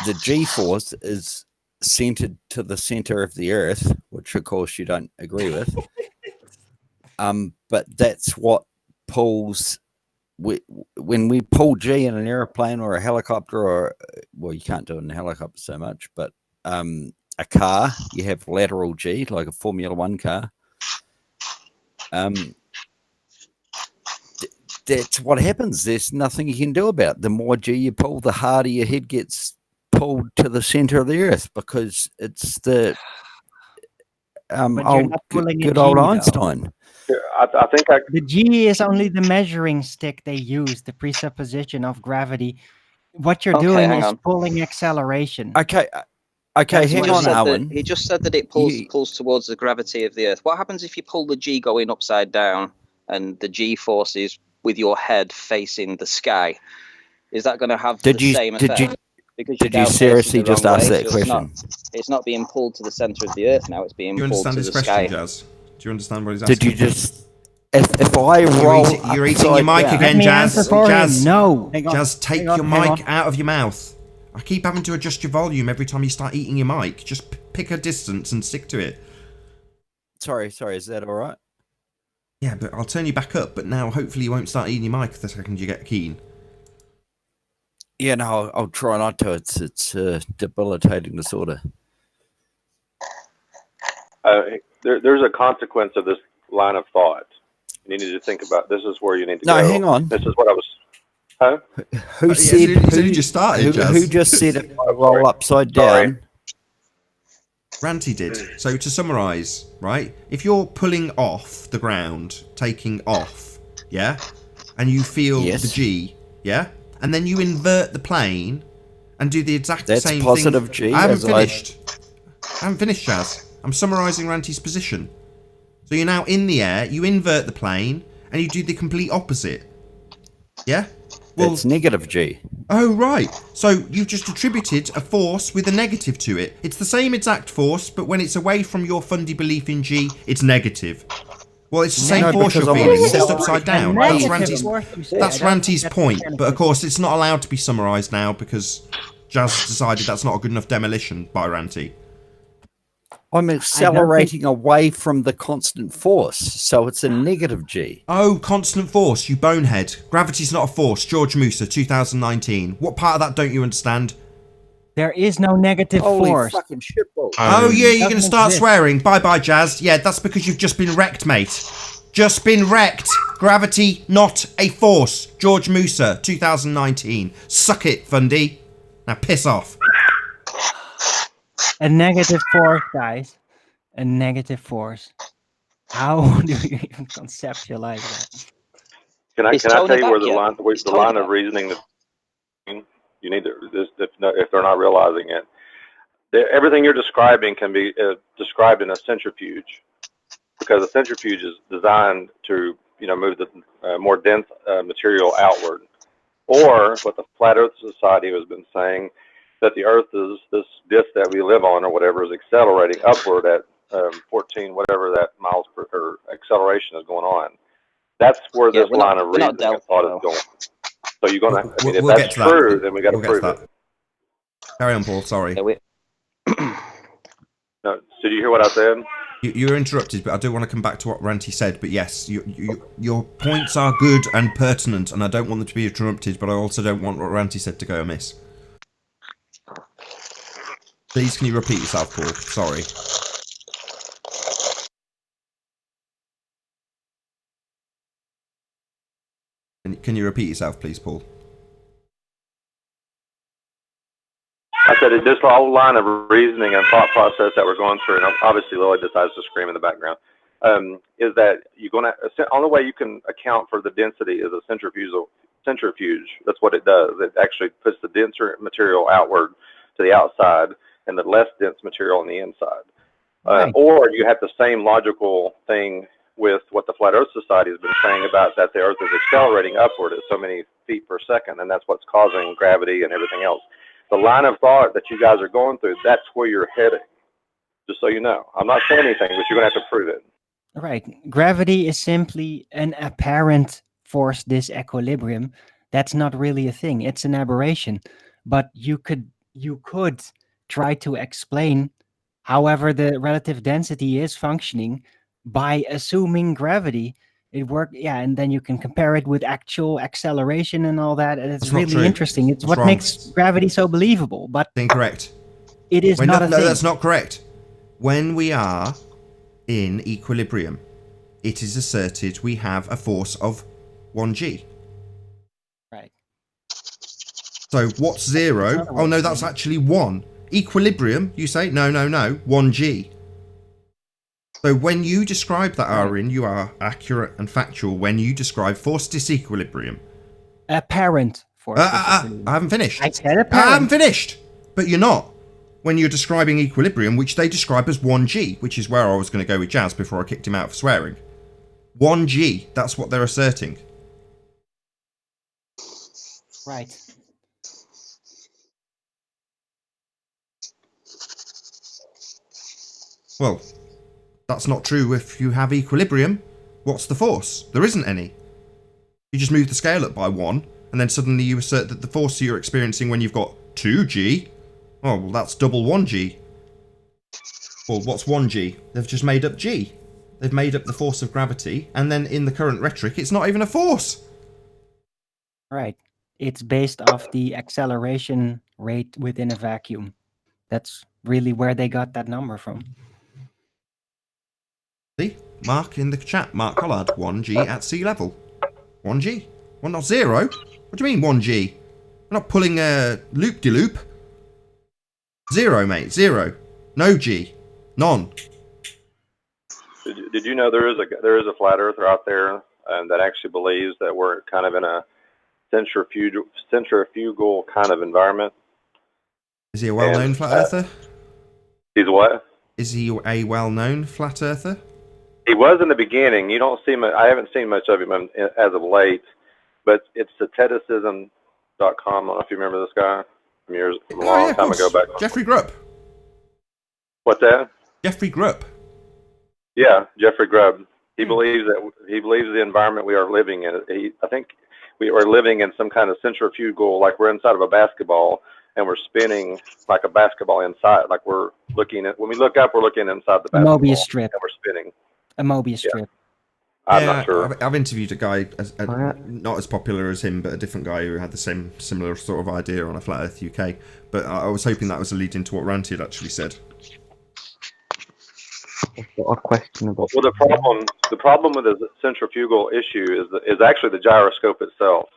the G-force is centered to the center of the Earth, which of course you don't agree with. But that's what pulls. When we pull G in an airplane or a helicopter, or well, you can't do it in a helicopter so much, but a car, you have lateral G, like a Formula One car. That's what happens. There's nothing you can do about it. The more G you pull, the harder your head gets pulled to the center of the Earth, because it's the good old Einstein. I think the G is only the measuring stick they use, the presupposition of gravity. What you're doing is pulling acceleration. Okay, hang on, Alwyn. He just said that it pulls towards the gravity of the Earth. What happens if you pull the G going upside down and the G force is with your head facing the sky? Is that going to have the same effect? Did you seriously just ask that question? It's not being pulled to the center of the Earth now. It's being pulled to the sky. Do you understand his question, Jazz? Do you understand what he's asking? Did you just... If I roll... You're eating your mic again, Jazz. Jazz, no. Jazz, take your mic out of your mouth. I keep having to adjust your volume every time you start eating your mic. Just pick a distance and stick to it. Sorry, is that all right? Yeah, but I'll turn you back up, but now hopefully you won't start eating your mic the second you get keen. Yeah, no, I'll try not to. It's a debilitating disorder. There's a consequence of this line of thought. You need to think about. This is where you need to go. No, hang on. This is what I was. Huh? Who said? Who just started? Who just said if I roll upside down? Ranty did. So to summarise, right? If you're pulling off the ground, taking off, yeah, and you feel the G, yeah, and then you invert the plane and do the exact same thing. That's positive G. I haven't finished. I haven't finished, Jazz. I'm summarising Ranty's position. So you're now in the air, you invert the plane, and you do the complete opposite. Yeah? Well, it's negative G. Oh, right. So you've just attributed a force with a negative to it. It's the same exact force, but when it's away from your fundy belief in G, it's negative. Well, it's the same force you're feeling, it's just upside down. That's Ranty's point. But of course, it's not allowed to be summarised now because Jazz decided that's not a good enough demolition by Ranty. I'm accelerating away from the constant force, so it's a negative G. Oh, constant force, you bonehead. Gravity's not a force. George Musa, 2019. What part of that don't you understand? There is no negative force. Fucking shitball. Oh, yeah, you're going to start swearing. Bye-bye, Jazz. Yeah, that's because you've just been wrecked, mate. Just been wrecked. Gravity, not a force. George Musa, 2019. Suck it, Fundy. Now piss off. A negative force, guys. A negative force. How do you even conceptualize that? Can I Is tell Tony you where back the yet? line Is the Tony line of back? reasoning that you need to if they're not realizing it, everything you're describing can be described in a centrifuge, because a centrifuge is designed to move the more dense material outward. Or what the Flat Earth Society has been saying, that the Earth is this disk that we live on or whatever is accelerating upward at 14 whatever that miles per or acceleration is going on. That's where this line of reasoning and thought is going. So you're gonna. I mean, if that's true, then we got to prove it. Carry on, Paul. Sorry. No, did you hear what I said? You were interrupted, but I do want to come back to what Ranty said. But yes, your points are good and pertinent, and I don't want them to be interrupted, but I also don't want what Ranty said to go amiss. Please, can you repeat yourself, Paul? Sorry. Can you repeat yourself, please, Paul? I said this whole line of reasoning and thought process that we're going through, and obviously Lily decides to scream in the background, is that you're going to, only way you can account for the density is a centrifuge. That's what it does. It actually puts the denser material outward to the outside and the less dense material on the inside. Right. Or you have the same logical thing with what the Flat Earth Society has been saying about that the Earth is accelerating upward at so many feet per second, and that's what's causing gravity and everything else. The line of thought that you guys are going through, that's where you're heading, just so you know. I'm not saying anything, but you're going to have to prove it. Right. Gravity is simply an apparent force disequilibrium. That's not really a thing. It's an aberration. But you could try to explain however the relative density is functioning by assuming gravity. It worked, yeah, and then you can compare it with actual acceleration and all that, and it's really interesting. It's what makes gravity so believable. But incorrect. It is not a thing. No, that's not correct. When we are in equilibrium, it is asserted we have a force of 1g. Right. So what's 0? Oh no, that's actually 1. Equilibrium, you say? No, 1g. So when you describe that, Arin, you are accurate and factual when you describe force disequilibrium. Apparent force disequilibrium. I haven't finished. I said apparent. I haven't finished. But you're not. When you're describing equilibrium, which they describe as 1g, which is where I was going to go with Jazz before I kicked him out for swearing. 1g, that's what they're asserting. Right. Well, that's not true if you have equilibrium. What's the force? There isn't any. You just move the scale up by 1, and then suddenly you assert that the force you're experiencing when you've got 2g, oh, well, that's double 1g. Well, what's 1g? They've just made up g. They've made up the force of gravity, and then in the current rhetoric, it's not even a force. Right. It's based off the acceleration rate within a vacuum. That's really where they got that number from. See? Mark in the chat, Mark Collard, 1g at sea level. 1g. 1 not 0. What do you mean 1g? We're not pulling a loop-de-loop. 0, mate, 0. No g. None. Did you know there is a flat earther out there that actually believes that we're kind of in a centrifugal kind of environment? Is he a well-known flat earther? He's what? Is he a well-known flat earther? He was in the beginning. You don't see much. I haven't seen much of him as of late, but it's sateticism.com. I don't know if you remember this guy from a long time ago back. Jeffrey Grubb. What's that? Jeffrey Grubb. Yeah, Jeffrey Grubb. He believes the environment we are living in. I think we are living in some kind of centrifugal, like we're inside of a basketball and we're spinning like a basketball inside. Like we're looking at, when we look up, we're looking inside the basketball. A Mobius strip. And we're spinning. A Mobius strip. I'm not sure. I've interviewed a guy, not as popular as him, but a different guy who had the similar sort of idea on a Flat Earth UK. But I was hoping that was a lead into what Ranty had actually said. A question about. Well, the problem with the centrifugal issue is actually the gyroscope itself,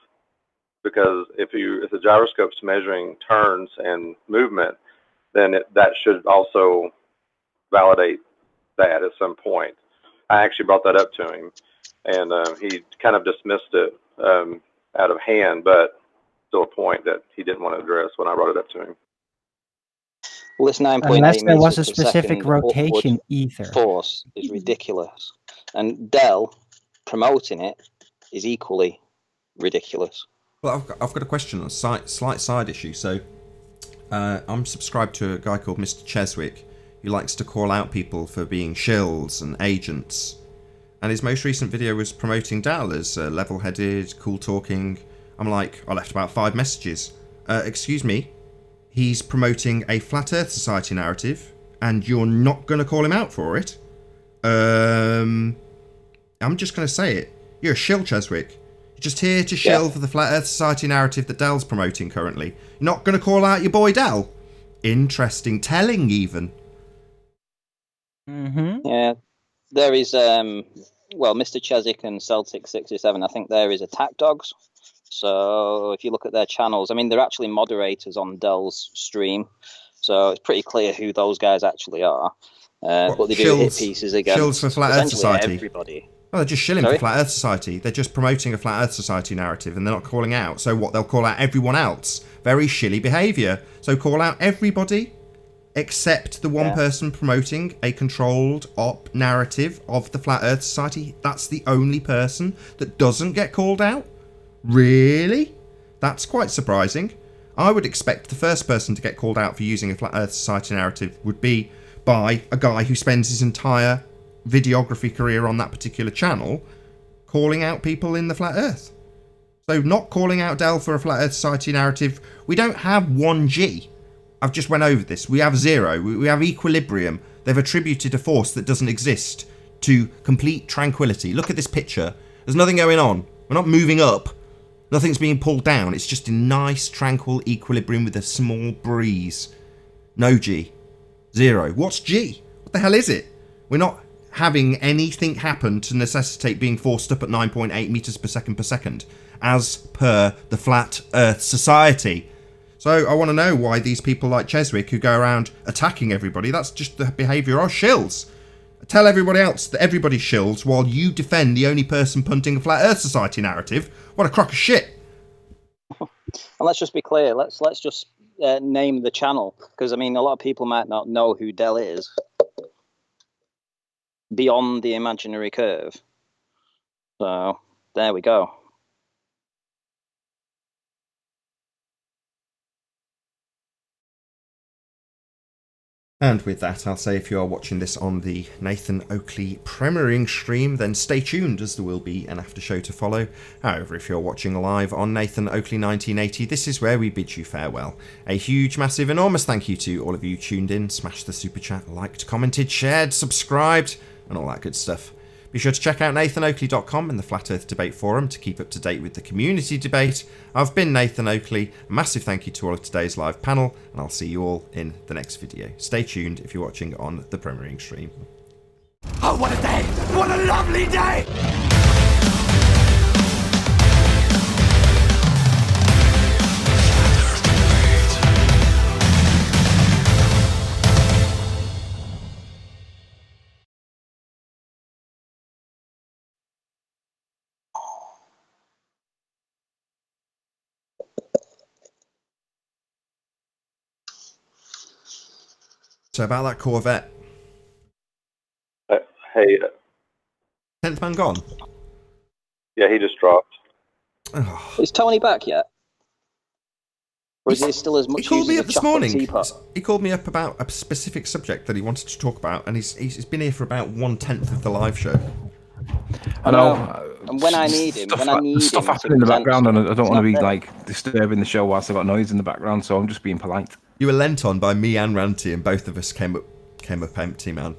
because if the gyroscope's measuring turns and movement, then that should also validate that at some point. I actually brought that up to him, and he kind of dismissed it out of hand, but still a point that he didn't want to address when I brought it up to him. Well, this 9.8 Unless there was a meters per specific second rotation upward ether. force is ridiculous, and Dell promoting it is equally ridiculous. Well, I've got a question on a slight side issue. So, I'm subscribed to a guy called Mr. Cheswick, who likes to call out people for being shills and agents. And his most recent video was promoting Dal as level-headed, cool-talking. I'm like, I left about 5 messages. Excuse me, he's promoting a Flat Earth Society narrative, and you're not going to call him out for it? I'm just going to say it. You're a shill, Cheswick. You're just here to shill for the Flat Earth Society narrative that Dal's promoting currently. You're not going to call out your boy Dal? Interesting. Telling, even. Mm-hmm. Yeah, there is, well, Mr. Cheswick and Celtic 67, I think there is Attack Dogs. So if you look at their channels, I mean, they're actually moderators on Dell's stream. So it's pretty clear who those guys actually are. But they do hit pieces against Shills for Flat Earth Society. Everybody. Oh, they're just shilling for Flat Earth Society. They're just promoting a Flat Earth Society narrative, and they're not calling out. So what? They'll call out everyone else. Very shilly behaviour. So call out everybody except the one person promoting a controlled op narrative of the Flat Earth Society. That's the only person that doesn't get called out? Really? That's quite surprising. I would expect the first person to get called out for using a Flat Earth Society narrative would be by a guy who spends his entire videography career on that particular channel calling out people in the Flat Earth. So not calling out Dell for a Flat Earth Society narrative. We don't have 1G. I've just went over this. We have 0. We have equilibrium. They've attributed a force that doesn't exist to complete tranquility. Look at this picture. There's nothing going on. We're not moving up. Nothing's being pulled down. It's just in nice, tranquil equilibrium with a small breeze. No G. 0. What's G? What the hell is it? We're not having anything happen to necessitate being forced up at 9.8 meters per second, as per the Flat Earth Society. So I want to know why these people like Cheswick, who go around attacking everybody, that's just the behaviour of shills. Tell everybody else that everybody shills while you defend the only person punting a Flat Earth Society narrative. What a crock of shit. And let's just be clear. Let's just name the channel, because I mean, a lot of people might not know who Dell is. Beyond the Imaginary Curve. So there we go. And with that, I'll say if you are watching this on the Nathan Oakley premiering stream, then stay tuned, as there will be an after show to follow. However, if you're watching live on Nathan Oakley 1980, this is where we bid you farewell. A huge, massive, enormous thank you to all of you tuned in, smashed the super chat, liked, commented, shared, subscribed, and all that good stuff. Be sure to check out nathanoakley.com and the Flat Earth Debate Forum to keep up to date with the community debate. I've been Nathan Oakley. A massive thank you to all of today's live panel, and I'll see you all in the next video. Stay tuned if you're watching on the premiering stream. Oh, what a day! What a lovely day! So about that Corvette. Hey. 10th man gone? Yeah, he just dropped. Oh. Is Tony back yet? Or is he still as much He called me used up as a this morning. teapot? He called me up about a specific subject that he wanted to talk about, and he's been here for about 1/10 of the live show. I know. And when I need him, stuff happening in the background, and I don't want to be like disturbing the show whilst I've got noise in the background, so I'm just being polite. You were lent on by me and Ranty, and both of us came up empty, man.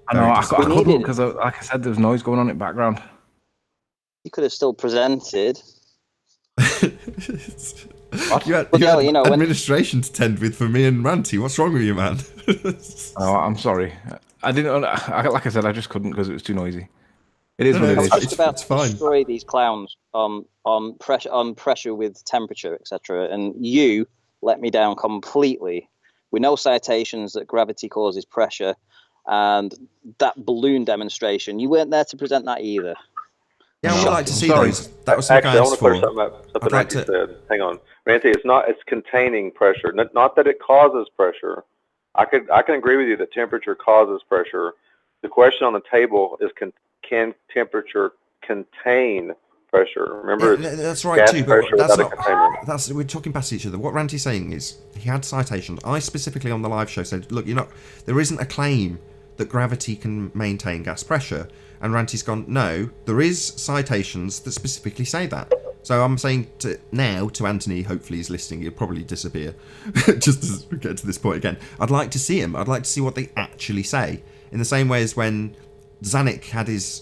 I know. I couldn't because, like I said, there was noise going on in the background. You could have still presented. You had administration to tend with for me and Ranty. What's wrong with you, man? Oh, I'm sorry. I didn't. Like I said, I just couldn't because it was too noisy. It is what it is. I was just about to destroy these clowns on pressure with temperature, etc. And you let me down completely We know citations that gravity causes pressure, and that balloon demonstration, you weren't there to present that either. Yeah, I would like to see Sorry. those. That was my Actually, I want guys to clear for. something up. Something I'd like Ranty to- said. Hang on, Ranty. It's containing pressure. Not that it causes pressure. I can agree with you that temperature causes pressure. The question on the table is can temperature contain pressure? Remember, Yeah, it's that's right gas too, but pressure that's without a container. we're talking past each other. What Ranty's saying is he had citations. I specifically on the live show said, look, there isn't a claim that gravity can maintain gas pressure, and Ranty's gone, no, there is citations that specifically say that. So I'm saying to Anthony, hopefully he's listening, he'll probably disappear just as we get to this point again. I'd like to see him. I'd like to see what they actually say. In the same way as when Zanuck had his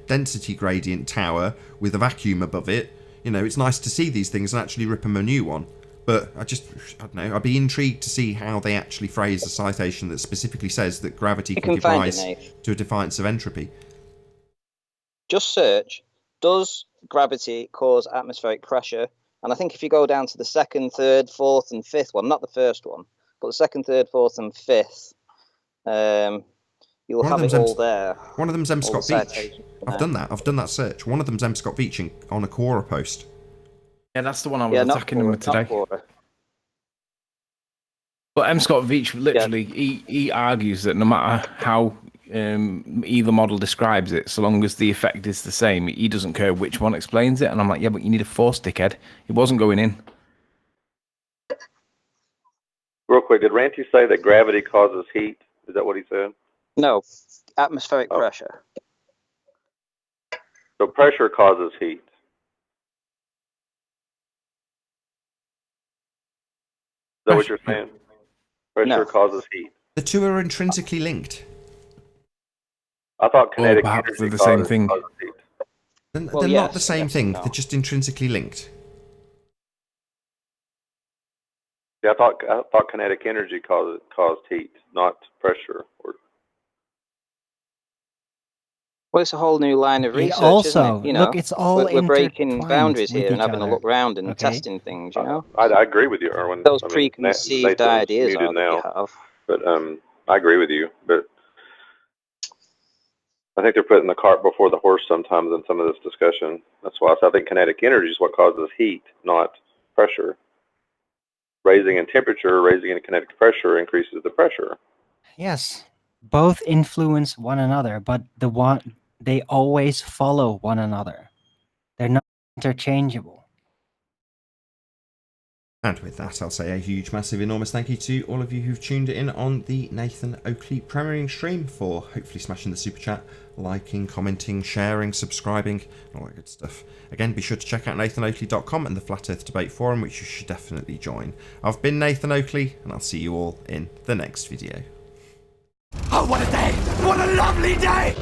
density gradient tower with a vacuum above it, it's nice to see these things and actually rip them a new one. But I don't know, I'd be intrigued to see how they actually phrase a citation that specifically says that gravity can give rise to a defiance of entropy. Just search, does gravity cause atmospheric pressure? And I think if you go down to the second, third, fourth, and fifth one, not the first one, but the second, third, fourth, and fifth, you'll have it all there. One of them's M. Scott Beach. I've done that search. One of them's M. Scott Beach on a Quora post. Yeah, that's the one I was attacking him with today. But M. Scott Veach literally, he argues that no matter how either model describes it, so long as the effect is the same, he doesn't care which one explains it. And I'm like, yeah, but you need a force, dickhead. It wasn't going in. Real quick, did Ranty say that gravity causes heat? Is that what he said? No, atmospheric pressure. So pressure causes heat. Is that what you're saying? Pressure causes heat. The two are intrinsically linked. I thought kinetic perhaps energy they're the same causes thing. heat. They're not the same thing. They're just intrinsically linked. Yeah, I thought kinetic energy caused heat, not pressure. Well, it's a whole new line of research, also, isn't it? look, it's all we're breaking intertwined boundaries with here and each having a other. look round and Okay. testing things, you know? I agree with you, Erwin. Those I mean, preconceived Nathan's ideas muted are that you have. But I agree with you. But I think they're putting the cart before the horse sometimes in some of this discussion. That's why I think kinetic energy is what causes heat, not pressure. Raising in temperature, raising in kinetic pressure increases the pressure. Yes, both influence one another, but they always follow one another. They're not interchangeable. And with that, I'll say a huge, massive, enormous thank you to all of you who've tuned in on the Nathan Oakley premiering stream, for hopefully smashing the super chat, liking, commenting, sharing, subscribing, and all that good stuff. Again, be sure to check out nathanoakley.com and the Flat Earth Debate Forum, which you should definitely join. I've been Nathan Oakley, and I'll see you all in the next video. Oh, what a day! What a lovely day!